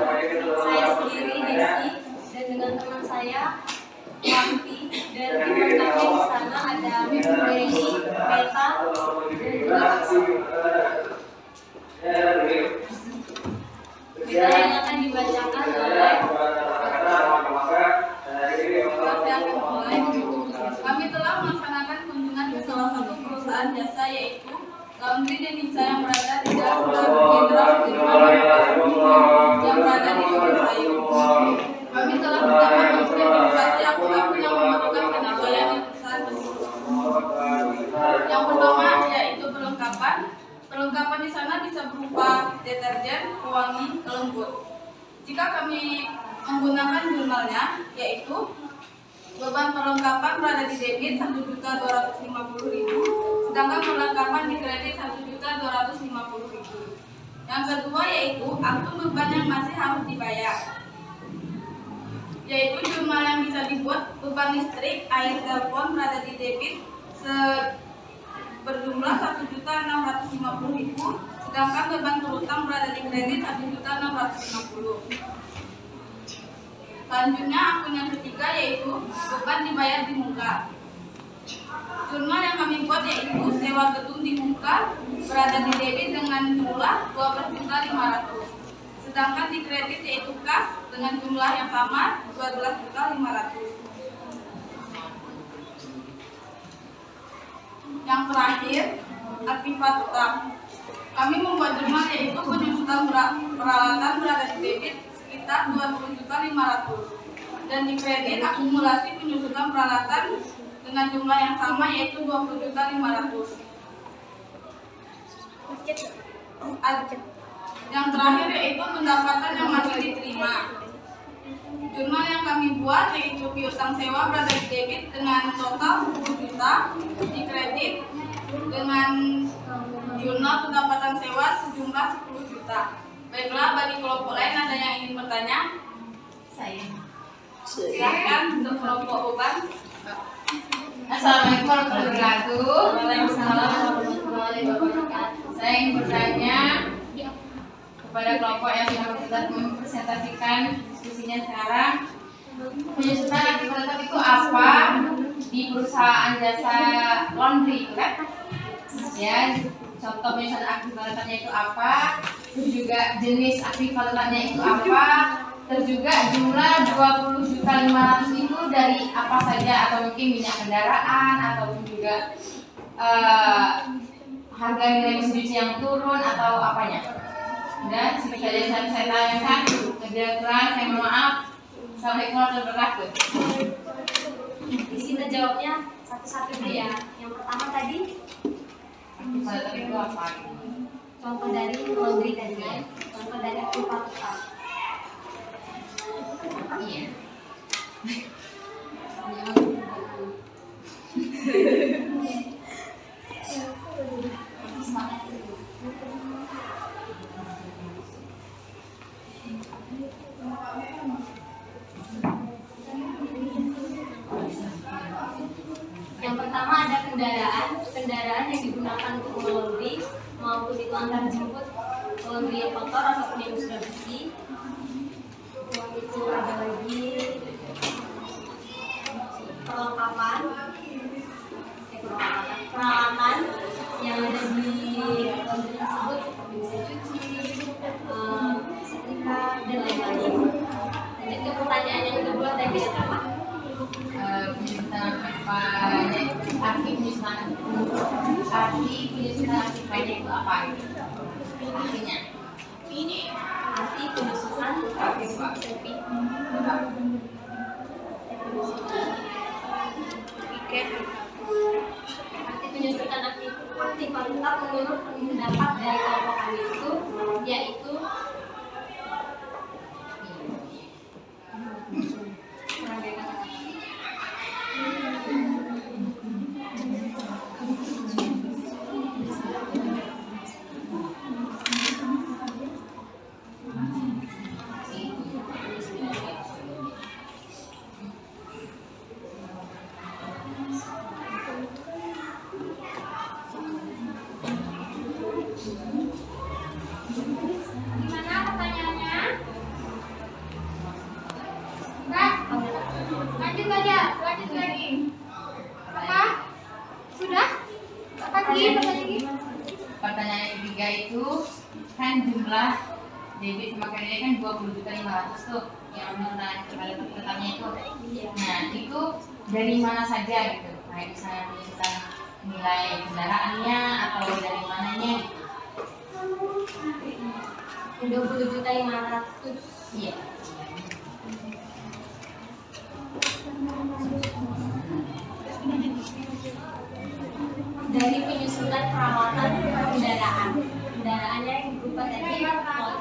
saya sendiri Desi, dan dengan teman saya Wampi, dan teman kami di sana ada Mary, Beta, dan juga berita yang akan dibacakan oleh Kami telah melaksanakan kunjungan ke salah satu perusahaan jasa yaitu Laundry Indonesia yang berada keren, pewangi, lembut. Jika kami menggunakan jurnalnya, yaitu beban perlengkapan berada di debit 1.250.000, sedangkan perlengkapan di kredit 1.250.000. Yang kedua yaitu akun beban yang masih harus dibayar, yaitu jurnal yang bisa dibuat beban listrik, air, telepon berada di debit berjumlah 1.650.000, sedangkan beban berutang berada di kredit 1.650.000. Selanjutnya akun yang ketiga yaitu beban dibayar di muka. Jurnal yang kami buat yaitu sewa gedung di muka berada di debit dengan jumlah 12.500, sedangkan di kredit yaitu kas dengan jumlah yang sama 12.500. Yang terakhir, aktifat utang. Kami membuat jurnal yaitu penyusutan peralatan berada di debit sekitar 20.500, dan di kredit akumulasi penyusutan peralatan dengan jumlah yang sama yaitu 20.500. Yang terakhir yaitu pendapatan yang masih diterima. Jurnal yang kami buat yaitu piutang sewa berada di debit dengan total 10 juta, di kredit dengan jurnal pendapatan sewa sejumlah 10 juta. Baiklah, bagi kelompok lain ada yang ingin bertanya? Saya. Silakan untuk kelompok beban. Assalamualaikum warahmatullahi wabarakatuh. Waalaikumsalam warahmatullahi wabarakatuh. Saya ingin bertanya kepada kelompok yang sudah mempresentasikan diskusinya sekarang. Penyusutan aktivitas itu apa di perusahaan jasa laundry itu kan? Ya, contoh penyusutan aktivitasnya itu apa? Terus juga jenis aktivitasnya itu apa? Terus juga jumlah 20.500 itu dari apa saja, atau mungkin minyak kendaraan ataupun juga harga nilai mesin cuci yang turun atau apanya. Dan seperti saja saya tanyakan, kedengaran saya mohon maaf. Assalamualaikum warahmatullahi wabarakatuh. Kita jawabnya satu-satu dulu ya. Yang pertama tadi Aktivitas itu apa? contoh dari laundry tadi ya. Contoh dari aktivitas utang. Iya. Yang pertama ada kendaraan yang digunakan untuk melaundry, maupun itu antar jemput laundry yang kotor ataupun yang sudah bersih. Itu ada lagi perlengkapan yang ada di laundry tersebut seperti mesin cuci, setrika, dan lain-lain. Lanjut ke pertanyaan yang kedua tadi apa? Penyusutan aktifanya, arti penyusutan aktifanya itu apa? Artinya? Arti penyusutan aktivitas menurut pendapat dari kelompok kami itu yaitu Gimana pertanyaannya? Mbak, lanjut lagi. Apa? Sudah? Apa lagi? Pertanyaan yang ketiga itu kan jumlah debit sama kredit kan 20.500 tuh yang mengenai kepada tetapnya itu. Nah itu dari mana saja gitu? Kayak misalnya penyusutan nilai kendaraannya atau dari mananya? 20.500. Iya. Dari penyusutan perawatan kendaraan yang berupa tadi motor,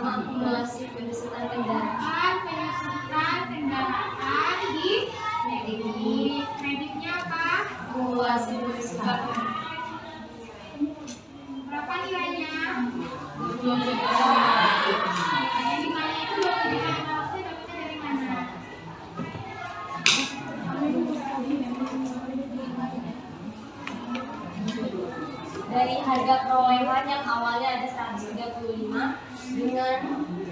mengakumulasi penyusutan kendaraan. Penyusutan kendaraan di kreditnya apa? Akumulasi penyusutan Berapa nilainya? 20 juta. Yang dimana itu 20 juta dapatnya dari mana? Dari harga perolehan yang awalnya ada 135 dengan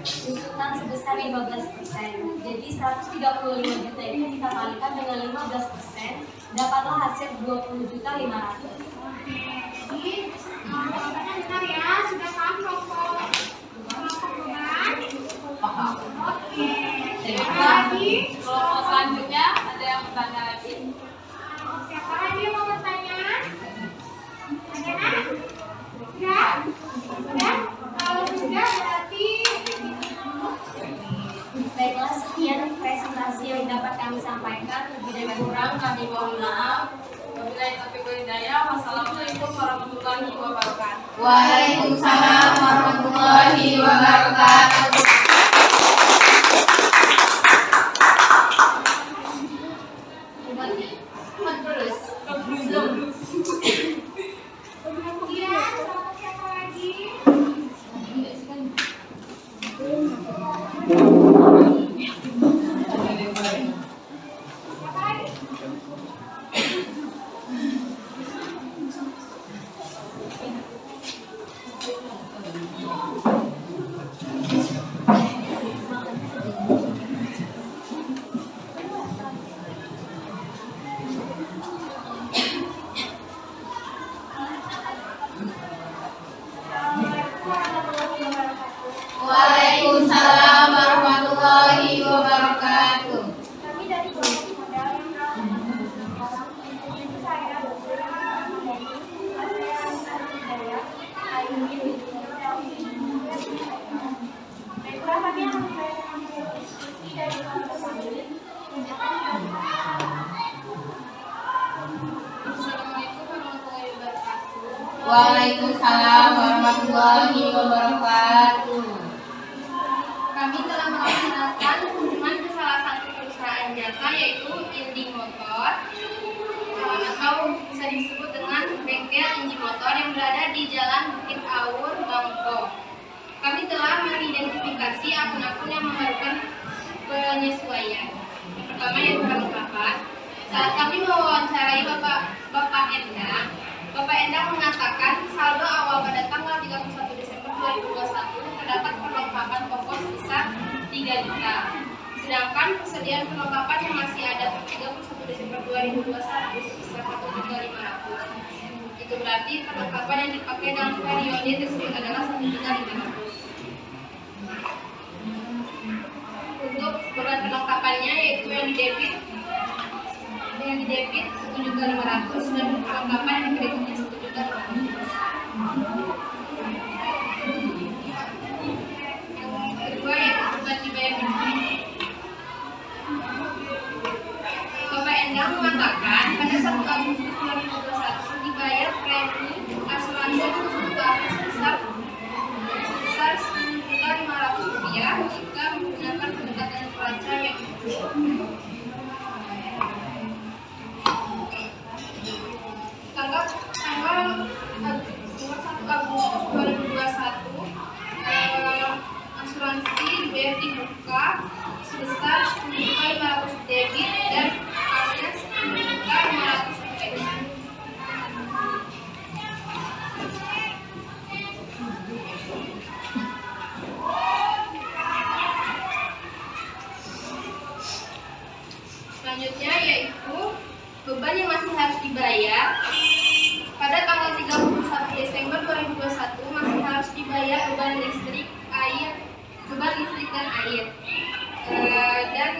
susutan sebesar 15%. Jadi 135 juta itu kita kalikan dengan 15%, dapatlah hasil 20.500.000. Jadi jawabannya benar ya, sudah paham kelompok beban? Paham. Oke. Siapa Lagi? Kelompok selanjutnya ada yang bertanya lagi? Siapa lagi yang mau bertanya? Ada nak? Sudah? Sudah? Kalau sudah berarti Baiklah, sekian presentasi yang dapat kami sampaikan. Lebih dan kurang kami mohon maaf. Wabillahi taufiq wal hidayah. Wassalamualaikum warahmatullahi wabarakatuh. Waalaikumsalam warahmatullahi wabarakatuh. kemudian kelompok siapa lagi? Siapa lagi? Waalaikumsalam warahmatullahi wabarakatuh. Kami dari kelompok modal yang saya baiklah, kami akan membacakan diskusi dari kelompok kami. Assalamualaikum warahmatullahi wabarakatuh. Waalaikumsalam warahmatullahi wabarakatuh. Kami telah melaksanakan kunjungan ke salah satu perusahaan jasa yaitu Indi Motor atau bisa disebut dengan bengkel Indi Motor yang berada di Jalan Bukit Awur, Bangkok. Kami telah mengidentifikasi akun-akun yang memerlukan penyesuaian. Pertama yaitu perlengkapan. Saat kami mewawancarai Bapak Endang mengatakan saldo awal pada tanggal 31 Desember 2021 terdapat perlengkapan pokok sebesar 3 juta. Sedangkan persediaan perlengkapan yang masih ada per 31 Desember 2021 sebesar 1.500.000. Itu berarti perlengkapan yang dipakai dalam periode tersebut adalah 1.500.000. Untuk beban perlengkapannya yaitu yang didebit 1.500.000 dan perlengkapan yang dikreditnya 1.500.000. Yang kedua yaitu beban dibayar berdiri. Bapak Endang mengatakan pada 1 Agustus 2021 dibayar premi asuransi untuk atas sebesar 10.500.000 rupiah jika menggunakan pendekatan neraca yang tanggal 1 Agustus 2021 asuransi dibayar di muka sebesar 10.500 debit dan alias 10.500 kredit. Selanjutnya yaitu beban yang masih harus dibayar pada tanggal 31 Desember 2021 masih harus dibayar beban listrik dan air. Dan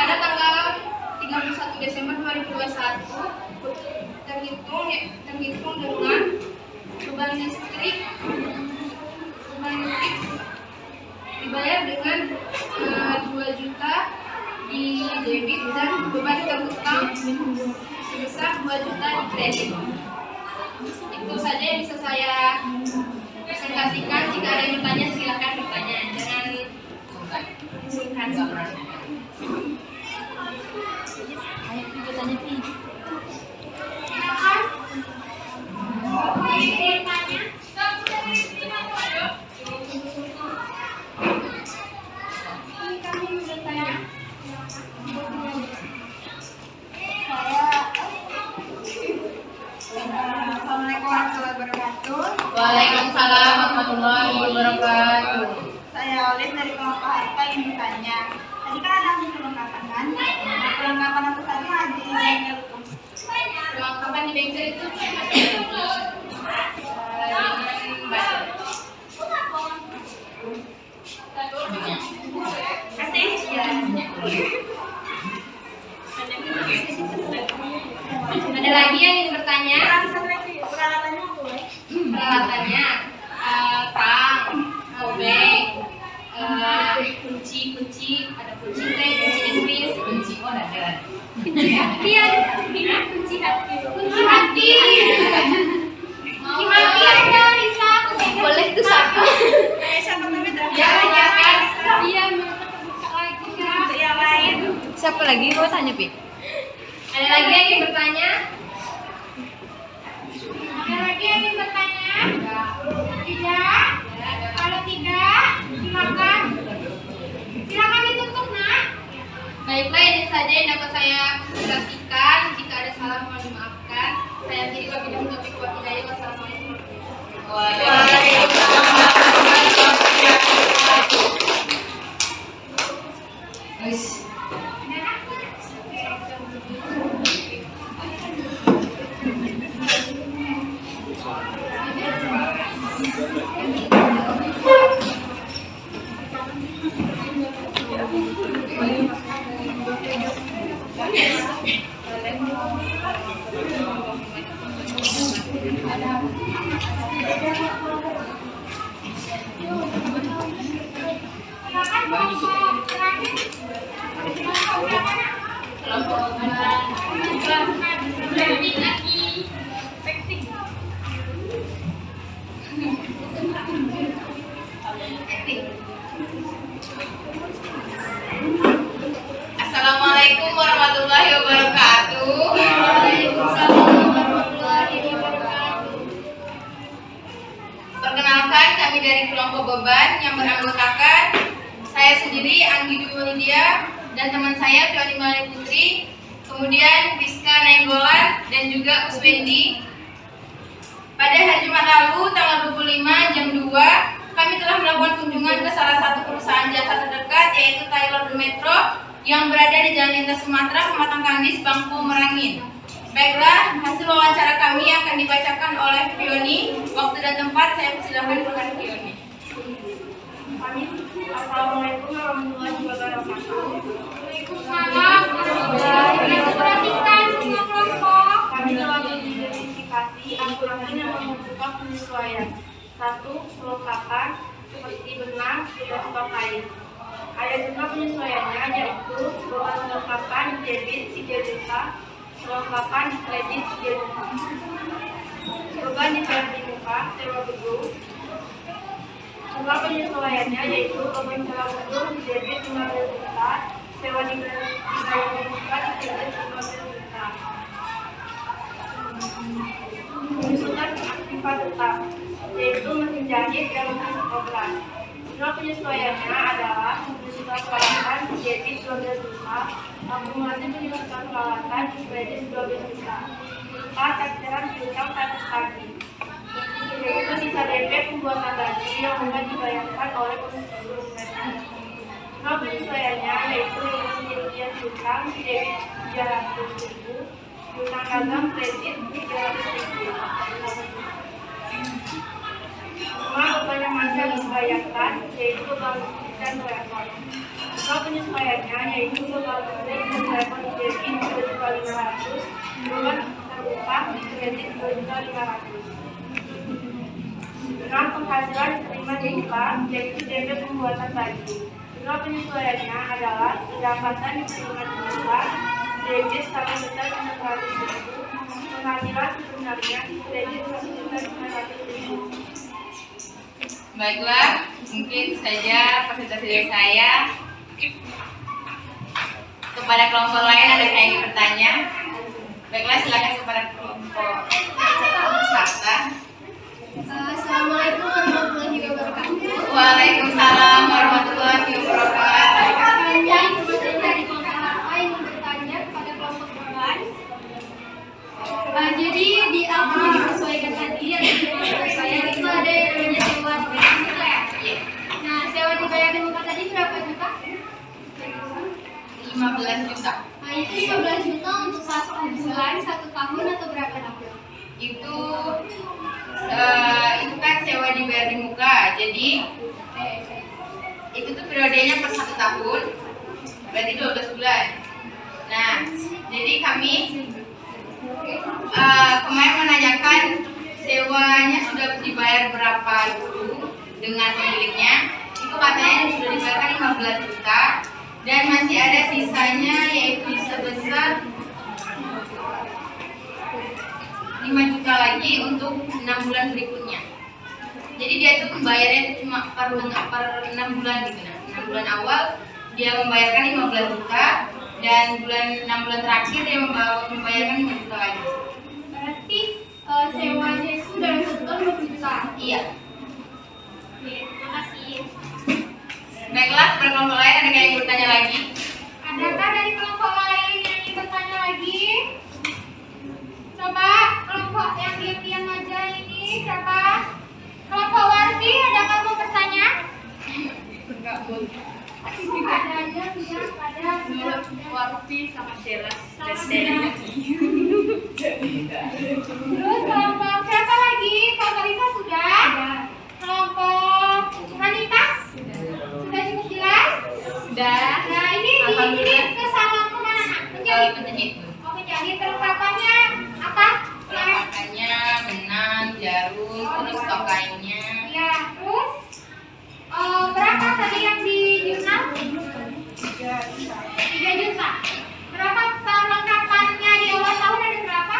pada tanggal 31 Desember 2021 terhitung dengan beban listrik dibayar dengan 2 juta di debit dan beban terhutang sebesar 2 juta di kredit. Itu saja yang bisa saya presentasikan. Jika ada Assalamualaikum warahmatullahi wabarakatuh. Waalaikumsalam warahmatullahi wabarakatuh. Saya Olive dari kelompok Harta ingin bertanya. Tadi kan ada perlengkapan kan? Nah, perlengkapan apa saja di bengkel itu? Perlengkapan di bengkel itu dengan Kasih. Ya. Ada lagi yang ingin bertanya? Peralatannya apa? Peralatannya tang, obeng, kunci, ada kunci teh, kunci Inggris, kunci ada. kunci hati, kunci hati, kunci hati ada Lisa, boleh tuh satu. Siapa namanya? Iya, buka lagi ya. Yang lain. Siapa lagi? Mau tanya, Pi? Ada lagi yang ingin bertanya? Ada lagi yang ingin bertanya? Tidak? Kalau tidak, silakan. Silakan ditutup, Nak. Baiklah, ini saja yang dapat saya presentasikan. Jika ada salah, mohon dimaafkan. Saya akhiri wabillahi taufiq wal hidayah. Wassalamualaikum warahmatullahi wabarakatuh. Assalamualaikum warahmatullahi wabarakatuh. Perkenalkan, kami dari kelompok beban yang beranggotakan saya sendiri Anggi Dwi Walidia dan teman saya Fioni Mali Putri, kemudian Rizka Nainggolan dan juga Uswendi. Pada hari Jumat lalu tanggal 25 jam 2 kami telah melakukan kunjungan ke salah satu perusahaan jasa terdekat yaitu Taylor Metro yang berada di Jalan Lintas Sumatera, Pematang Kandis, Bangku, Merangin. Baiklah, hasil wawancara kami akan dibacakan oleh Fioni. Waktu dan tempat saya persilahkan kepada Fioni. Assalamualaikum warahmatullahi wabarakatuh. Waalaikumsalam warahmatullahi wabarakatuh. Kami telah mengidentifikasi Al-Quran yang membutuhkan penyesuaian. 1. Perlengkapan seperti benang dan stok kain. Ada juga penyesuaiannya yaitu beban perlengkapan debit 3 juta, perlengkapan kredit 3 juta. Beban dibayar di muka, sewa gedung. Jumlah penyesuaiannya yaitu beban sewa gedung debit 15 juta, sewa dibayar di muka kredit 15 juta. Penyusunan aktifan tetap yaitu mesin jahit dan mesin fotokoplas. Jumlah penyesuaiannya adalah penyusutan peralatan debit 12 juta, akumulasi penyusutan peralatan kredit 12 juta. 4. Taksiran piutang atas tagih yaitu sisa DP pembuatan baju yang mulai dibayarkan oleh konsumen. Jumlah penyesuaiannya yaitu kerugian piutang debit 300.000, piutang dagang kredit 300.000. Beban yang masih harus dibayarkan yaitu beban listrik dan telepon. Jumlah penyesuaiannya yaitu beban listrik dan telepon debit 2.500.000, beban terupah di kredit 2.500.000. Dengan penghasilan diterima di muka yaitu DP pembuatan baju. Jumlah penyesuaiannya adalah pendapatan diterima di muka debit 1.900.000, penghasilan sebenarnya kredit 1.900.000. Baiklah, mungkin saja presentasi dari saya. kepada kelompok lain ada yang ingin bertanya? Baiklah, silakan kepada kelompok Sarta. Assalamualaikum warahmatullahi wabarakatuh. Waalaikumsalam warahmatullahi wabarakatuh. Saya kebetulan dari kelompok apa yang bertanya kepada kelompok korban. Jadi di apa yang disesuaikan tadi yang dibilang saya itu ada yang namanya sewa dibayar muka ya. Nah, sewa dibayar muka tadi berapa juta? 15 juta. Nah, itu 15 juta untuk 1 bulan, 1 tahun atau berapa tahun? Itu kan sewa dibayar di muka. Jadi itu tuh periodenya per 1 tahun. Berarti 12 bulan. Nah, jadi kami kemarin menanyakan sewanya sudah dibayar berapa dulu dengan pemiliknya. Itu katanya sudah dibayarkan 15 juta dan masih ada sisanya yaitu sebesar 5 juta lagi untuk 6 bulan berikutnya. Jadi dia tuh membayarnya cuma per 6 bulan gitu. Nah, 6 bulan awal dia membayarkan 15 juta dan 6 bulan terakhir dia membayarkan 5 juta lagi. Berarti sewanya itu dalam 1 tahun 20 juta. Iya. Oke, makasih. Baiklah, kelompok lain ada yang bertanya lagi? Adakah dari kelompok lain yang ingin bertanya lagi? Coba kelompok yang diam-diam aja ini siapa? Kelompok Warti, adakah mau bertanya? Enggak, Bu. Ada aja, tidak ada. Warti sama Sheila. Terus kelompok siapa lagi? Kelompok Risa sudah? Kelompok Hanita? Sudah cukup jelas? Sudah. Nah, ini ke salon kemana? Menjahit. Penjahit. Oh, menjahit. Perlengkapannya apa? Perlengkapannya benang, jarum, terus stok kainnya. Ya, terus berapa tadi yang di jurnal? 3 juta. Berapa perlengkapannya di awal tahun ada berapa?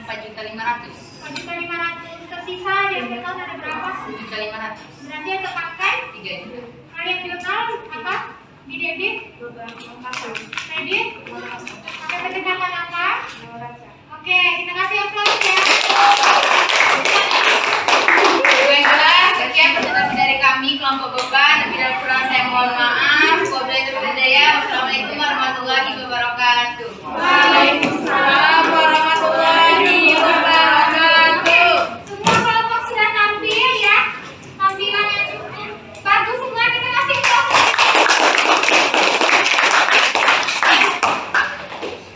4.500.000. 4.500. Tersisa di akhir tahun ada berapa? 7.500.000. Berarti yang terpakai 3 juta. Kalian jurnal apa? Di debit? Kredit? Pakai pendekatan apa? Oke, kita kasih aplaus ya. Baiklah, sekian presentasi dari kami kelompok beban. Bila kurang saya mohon maaf. Wabillahi taufiq wal hidayah. Wassalamualaikum warahmatullahi wabarakatuh. Waalaikumsalam warahmatullahi wabarakatuh. Semua kelompok sudah tampil ya. Tampilan yang cukup bagus semua, kita kasih aplaus.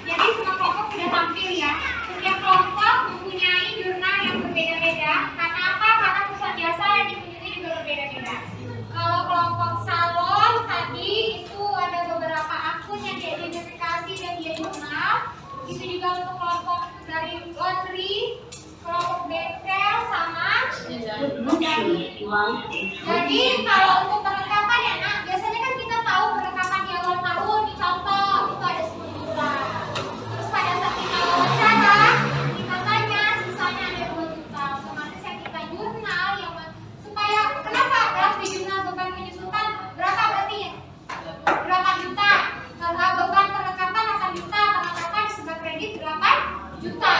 Jadi semua kelompok sudah tampil ya. Setiap kelompok mempunyai jurnal yang berbeda-beda. Karena apa? Karena pusat jasa yang dikunjungi juga berbeda-beda. Kalau kelompok salon tadi itu ada beberapa akun yang diidentifikasi dan dia jurnal. Itu juga untuk kelompok dari laundry, kelompok bengkel sama menjahit. Jadi kalau untuk perlengkapan ya nak, biasanya kan kita tahu perlengkapan di awal tahun, di contoh itu ada 10 juta. Terus pada saat kita wawancara, kita tanya sisanya ada 2 juta. Otomatis yang kita jurnal yang supaya kenapa draft di jurnal beban penyusutan berapa berarti ya? Berapa juta? Karena beban perlengkapan 8 juta, perlengkapan sebagai kredit 8 juta.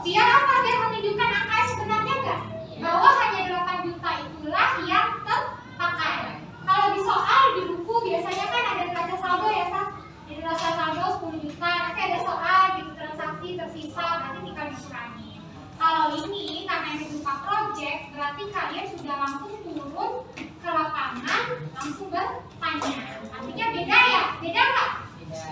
Biar apa? Biar menunjukkan angka yang sebenarnya enggak? Bahwa hanya 8 juta itulah yang terpakai. Kalau di soal di buku biasanya kan ada neraca saldo ya, Sah? Di neraca saldo 10 juta, nanti ada soal gitu transaksi tersisa, nanti tinggal dikurangi. Kalau ini karena ini berupa project, berarti kalian sudah langsung turun ke lapangan, langsung bertanya. Artinya beda ya? Beda nggak?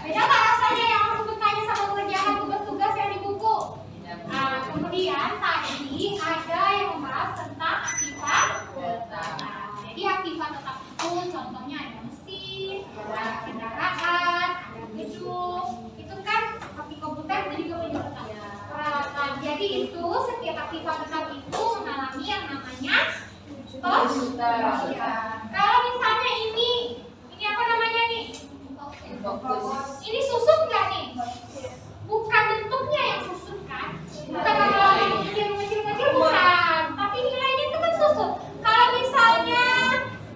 Beda nggak rasanya yang langsung bertanya sama mengerjakan tugas-tugas yang di buku? Nah, kemudian tadi ada yang membahas tentang aktifan tetap. Jadi aktifan tetap itu contohnya ada mesin, ada kendaraan, ada gedung. Itu kan aktif komputer itu juga punya tetap. Jadi itu setiap aktifan tetap itu mengalami yang namanya tos. Kalau misalnya ini apa namanya nih? Ini susut nggak nih? Bukan bentuknya yang susut kan? Bukan kalau yang kecil bukan. Tapi nilainya itu kan susut. Kalau misalnya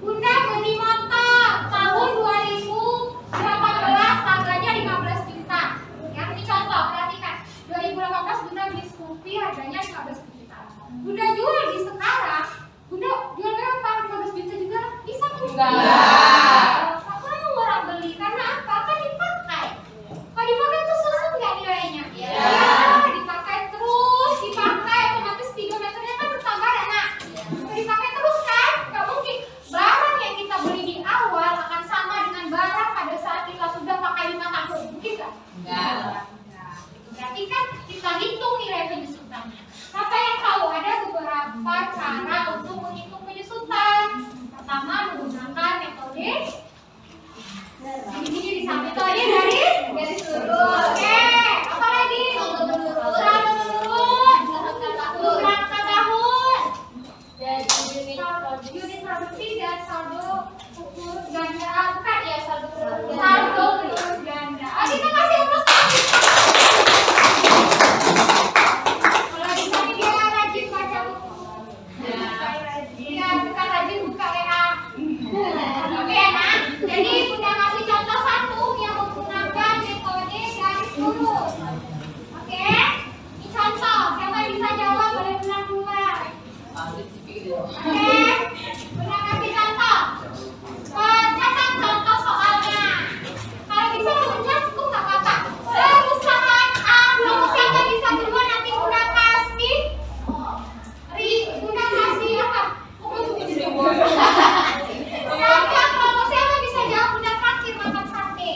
Bunda beli motor tahun 2018 harganya 15 Bunda jual di sekarang, Bunda jual berapa? 15 juta juga bisa kan? Enggak. Apa mau orang beli? Karena apa? Kan dipakai. Kalau dipakai itu susut nggak nilainya? Iya. Dipakai terus, dipakai otomatis speedometernya kan bertambah ya nak? Dipakai terus kan? Nggak mungkin barang yang kita beli di awal akan sama dengan barang pada saat kita sudah pakai 5 tahun. Mungkin nggak? Enggak. Berarti kan kita hitung nilai penyusutannya. Siapa yang tahu ada beberapa cara untuk menghitung penyusutan? Pertama, menggunakan metode ini bisa metode garis lurus. Oke, apa lagi? Saldo menurun, angka tahun, unit produksi dan saldo ukur ganda. Bukan ya saldo menurun ganda. Kita kasih untuk kalau misalnya dia rajin baca buku, dia bukan rajin buka WA. Oke nak, jadi Bunda kasih contoh satu yang menggunakan metode garis lurus. Oke, ini contoh. Siapa yang bisa jawab boleh bilang duluan. Oke, Bunda kasih contoh. Catat contoh soalnya. Kalau bisa rumusnya cukup nggak apa-apa. Perusahaan A, kalau siapa bisa duluan nanti Bunda kasih. Bunda kasih apa? Siapa bisa jawab Bunda traktir makan sate.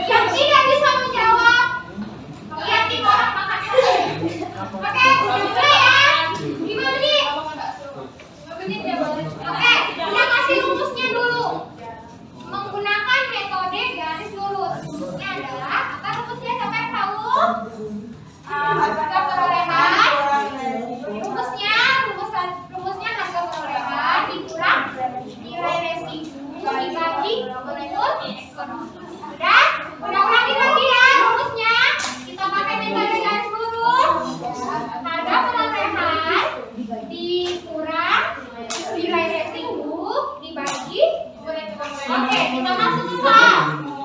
Yang tidak bisa menjawab, lihat nih orang makan sate. Oke, mulai ya. 5 menit. 5 menit ya boleh. Oke, Bunda kasih rumusnya dulu. Menggunakan metode garis lurus. Rumusnya adalah apa rumusnya? Siapa yang tahu? Harga perolehan. Rumusnya harga perolehan dikurang nilai residu dibagi menurut ekonomi. Udah ulangi lagi ya rumusnya. Kita pakai metode garis lurus. Harga perolehan dikurang nilai residu dibagi menurut ekonomi. Oke, kita masuk ke soal.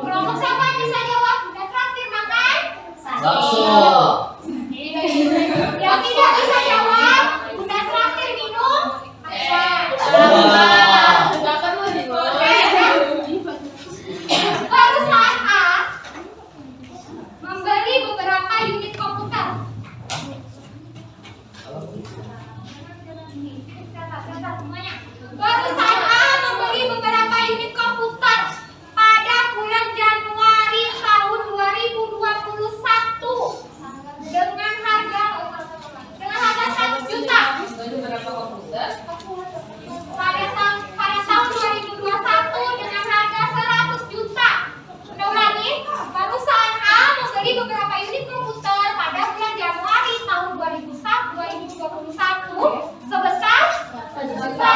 Kelompok siapa yang bisa jawab? Udah traktir makan? Yang tidak bisa jawab, Bunda traktir minum apa? Enggak perlu nih, Bu. Perusahaan A membeli beberapa unit komputer. Perusahaan A membeli beberapa unit komputer pada bulan Januari tahun 2021 dengan harga 100 juta. Berapa komputer? Pada tahun 2021 dengan harga 100 juta. Udah ulangi, perusahaan A membeli beberapa unit komputer pada bulan Januari tahun 2021 sebesar 100 juta.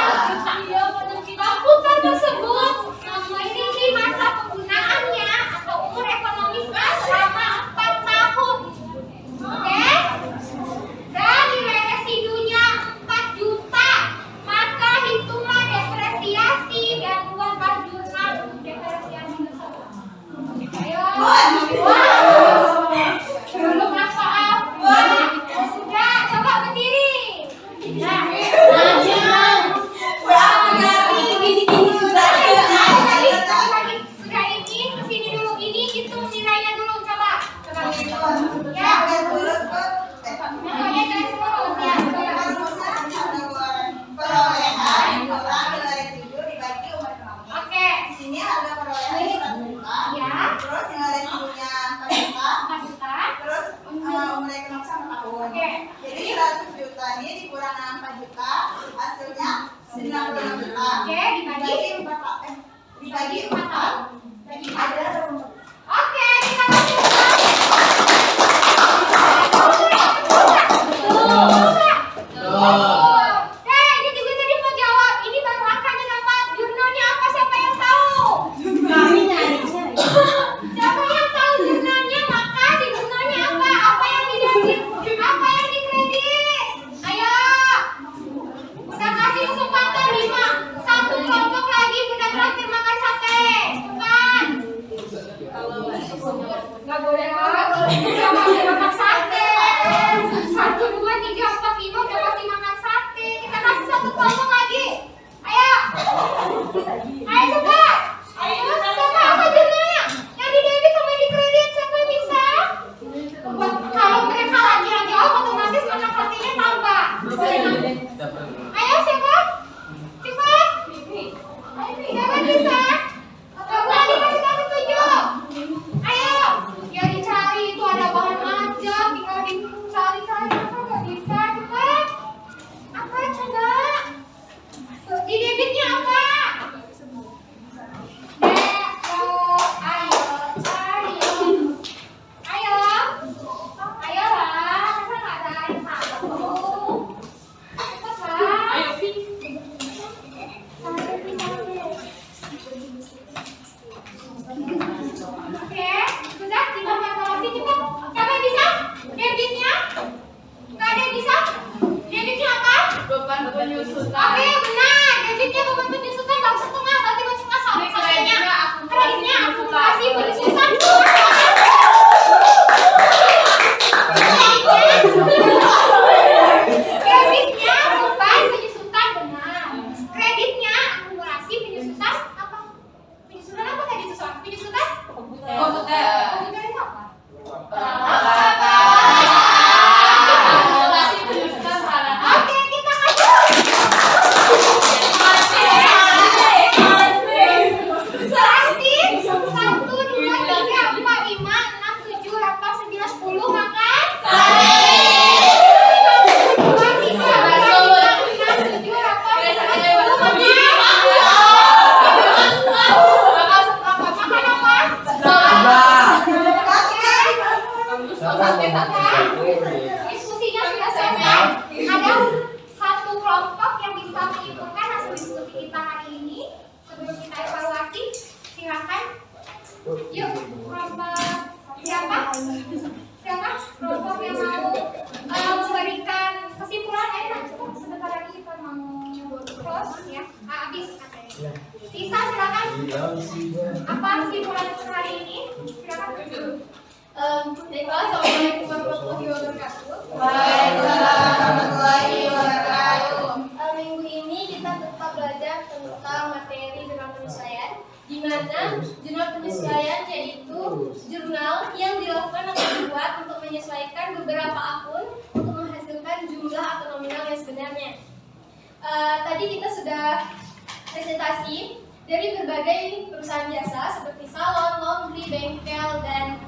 Komputer tersebut memiliki masa penggunaannya atau umur ekonomis selama 4 tahun. Oke? Dan nilai residunya 4 juta. Maka hitunglah depresiasi dan buatlah jurnal depresiasi tersebut. Ayo. Belum maaf. Sudah, coba berdiri. Sudah ini, kesini dulu. Ini hitung nilainya dulu. Coba. Ya. Metode garis lurus ya. Oke. Sini harga perolehan 100 juta. Ya. Terus nilai residunya 4 juta. 4 juta. Terus umur ekonomi 1 tahun. Oke. Jadi 100 juta ini dikurang 4 juta, hasilnya 96 juta. Oke, dibagi 4 tahun. Bagi Ada Oke, kita masuk ini juga tadi mau jawab. Ini baru angkanya dapat. Jurnalnya apa? Siapa yang tahu? Siapa yang tahu pasti makan sate. 1, 2, 3, 4, 5 udah pasti makan sate. Kita kasih satu kelompok lagi. Ayo. Ayo coba. Ayo siapa apa jadinya? Yang di debit sama di kredit siapa yang bisa? Kalau mereka lagi jawab otomatis makan satenya tambah. Ayo siapa? Cepat. Siapa bisa? Kamu lagi kasih tunjuk. Ayo. Ya dicari itu ada bahan aja, tinggal dicari-cari apa nggak bisa cepat. Apa coba? Di debitnya apa? Oke, benar. Debitnya beban penyusutan bab setengah, berarti bab setengah sama pastinya. Kreditnya akumulasi penyusutan. Debitnya beban penyusutan benar. Kreditnya akumulasi penyusutan apa? Penyusutan apa tadi itu soal? Penyusutan? Komputer. Komputer itu apa? Oke, kita kasih. Berarti 1, 2, 3, 4, 5, 6, 7, 8, 9, 10 makan. 1, 2, 3, 4, 5, 6, 7, 8, 9, 10 makan. Makan apa? Diskusinya sudah selesai. Ada satu kelompok yang bisa menyimpulkan hasil diskusi kita hari ini. Sebelum kita evaluasi, silakan. Yuk, kelompok siapa? Siapa? Kelompok yang mau memberikan kesimpulan? Sebentar lagi kita mau close ya. Habis. Sisa silakan. Apa kesimpulan untuk hari ini? Silakan. Baiklah, assalamualaikum warahmatullahi wabarakatuh. Waalaikumsalam warahmatullahi wabarakatuh. Minggu ini kita tetap belajar tentang materi jurnal penyesuaian, di mana jurnal penyesuaian yaitu jurnal yang dilakukan atau dibuat untuk menyesuaikan beberapa akun untuk menghasilkan jumlah atau nominal yang sebenarnya. Tadi kita sudah presentasi dari berbagai perusahaan jasa seperti salon, laundry, bengkel, dan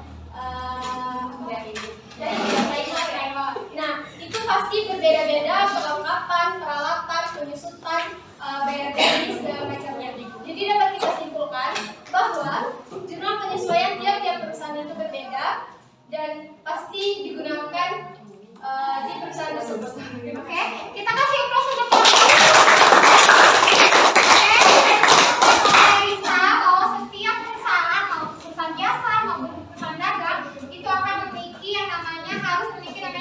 nah, itu pasti berbeda-beda perlengkapan, peralatan, penyusutan, bayar gaji, segala macamnya. Jadi dapat kita simpulkan bahwa jurnal penyesuaian tiap-tiap perusahaan itu berbeda dan pasti digunakan di perusahaan tersebut. Oke, kita kasih aplaus untuk bahwa setiap perusahaan maupun perusahaan jasa maupun perusahaan dagang itu akan memiliki yang namanya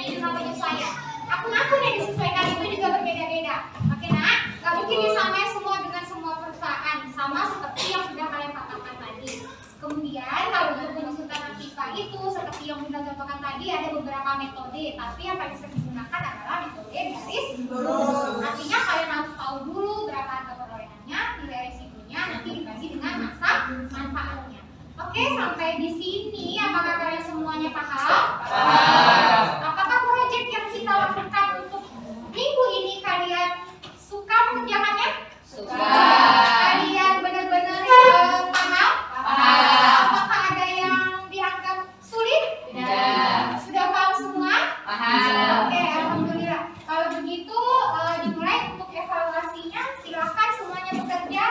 jurnal penyesuaian. Akun-akun yang disesuaikan itu juga berbeda-beda. Oke nak, nggak mungkin disamain semua dengan semua perusahaan, sama seperti yang sudah kalian katakan tadi. Kemudian kalau untuk penyusutan aktiva itu seperti yang kita contohkan tadi ada beberapa metode, tapi yang paling sering digunakan adalah metode garis lurus. Artinya kalian harus tahu dulu berapa harga perolehannya, nilai risikonya, nanti dibagi dengan masa manfaatnya. Oke, sampai di sini apakah kalian semuanya paham? Paham. Apakah proyek yang kita lakukan untuk minggu ini kalian suka mengerjakannya? Suka. Kalian benar-benar paham? Paham. Apakah ada yang dianggap sulit? Tidak. Sudah paham semua? Paham. Oke, alhamdulillah. Kalau begitu dimulai untuk evaluasinya. Silakan semuanya bekerja.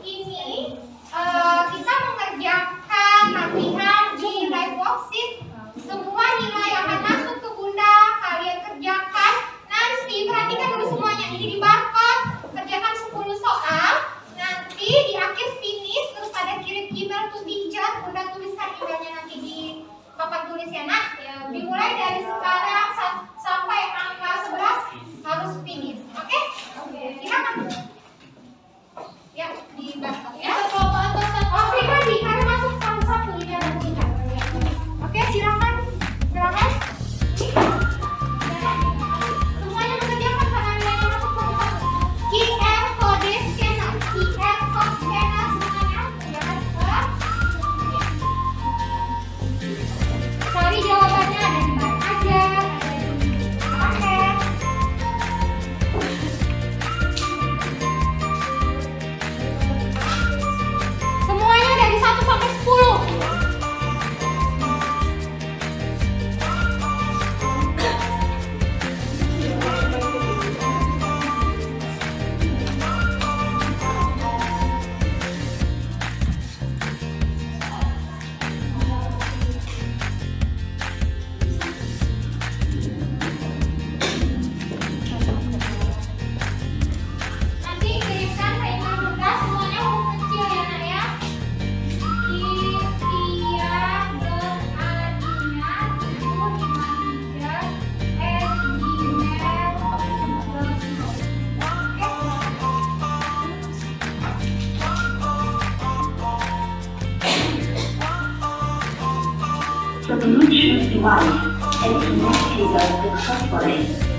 Ini kita mengerjakan latihan di live worksheet. Semua nilai akan masuk ke Bunda. Kalian kerjakan. Nanti perhatikan dulu semuanya. Ini di barcode. Kerjakan 10 soal. Nanti di akhir finish terus ada kirim email to teacher. Bunda tuliskan emailnya nanti di papan tulis ya nak. Ya, dimulai dari sekarang sampai angka 11 harus finish. Oke? Silakan. Ya, di barcode ya. Oh, pribadi, karena masuk satu-satu ini ada 3. Oke, silakan. Silakan. The Bluetooth device is connected successfully.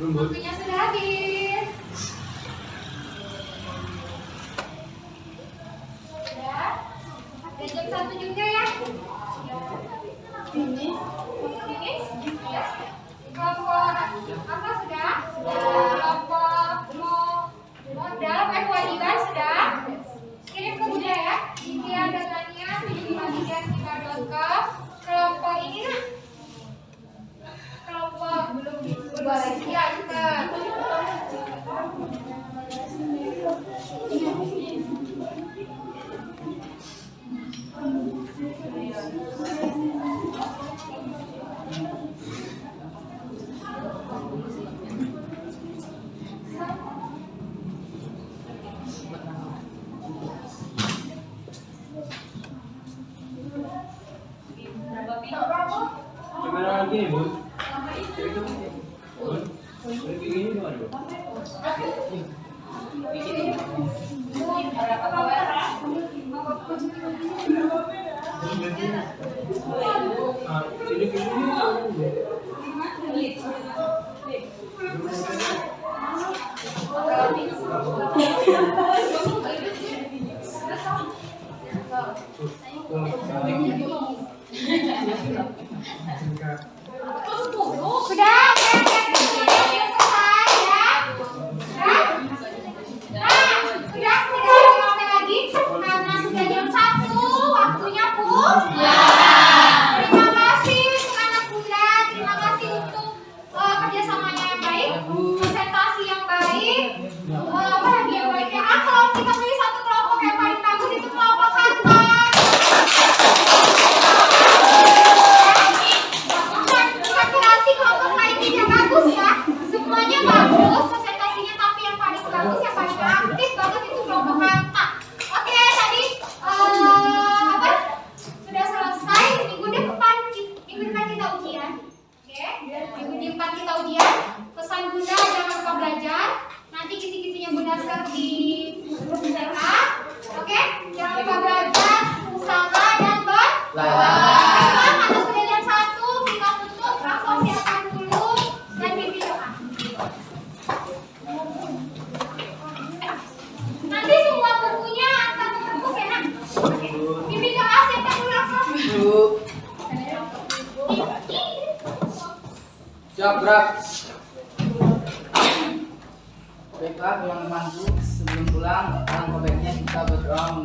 Waktunya sudah habis. Sudah. Dan jam 1 juga ya. Ini. Ya. Kelompok apa sudah? Kelompok modal kewajiban sudah. Kirim ke budaya. Dia datanya sudah kelompok ini nah. Kelompok belum ya kita. Gimana lagi nih, Bu? Begini gimana, Bu? Sudah, selesai ya. Sudah rame lagi karena sudah jam 1 waktunya pulang. Terima kasih untuk anak bunda, terima kasih untuk kerjasamanya yang baik, presentasi yang baik, apa lagi yang baik ya? Kalau kita pilih satu kelompok yang paling bagus itu kelompok kata. Nanti kelompok lain tidak bagus ya. Semuanya bagus presentasinya, tapi yang paling bagus, yang paling aktif banget itu kelompok kata. Oke, tadi apa? Sudah selesai. Minggu depan kita ujian. Oke, minggu depan kita ujian. Pesan bunda jangan lupa belajar. Nanti kisi-kisinya bunda share di grup WA. Oke, jangan lupa belajar, usaha dan baiklah, ada sudah jam 1 kita tutup, langsung siapkan dulu dan pimpin doa. Nanti semua bukunya antar bungkus ya nak. Pimpin doa, siapkan dulu langsung. Siap, gerak. Baiklah, teman-temanku, sebelum pulang, alangkah baiknya kita berdoa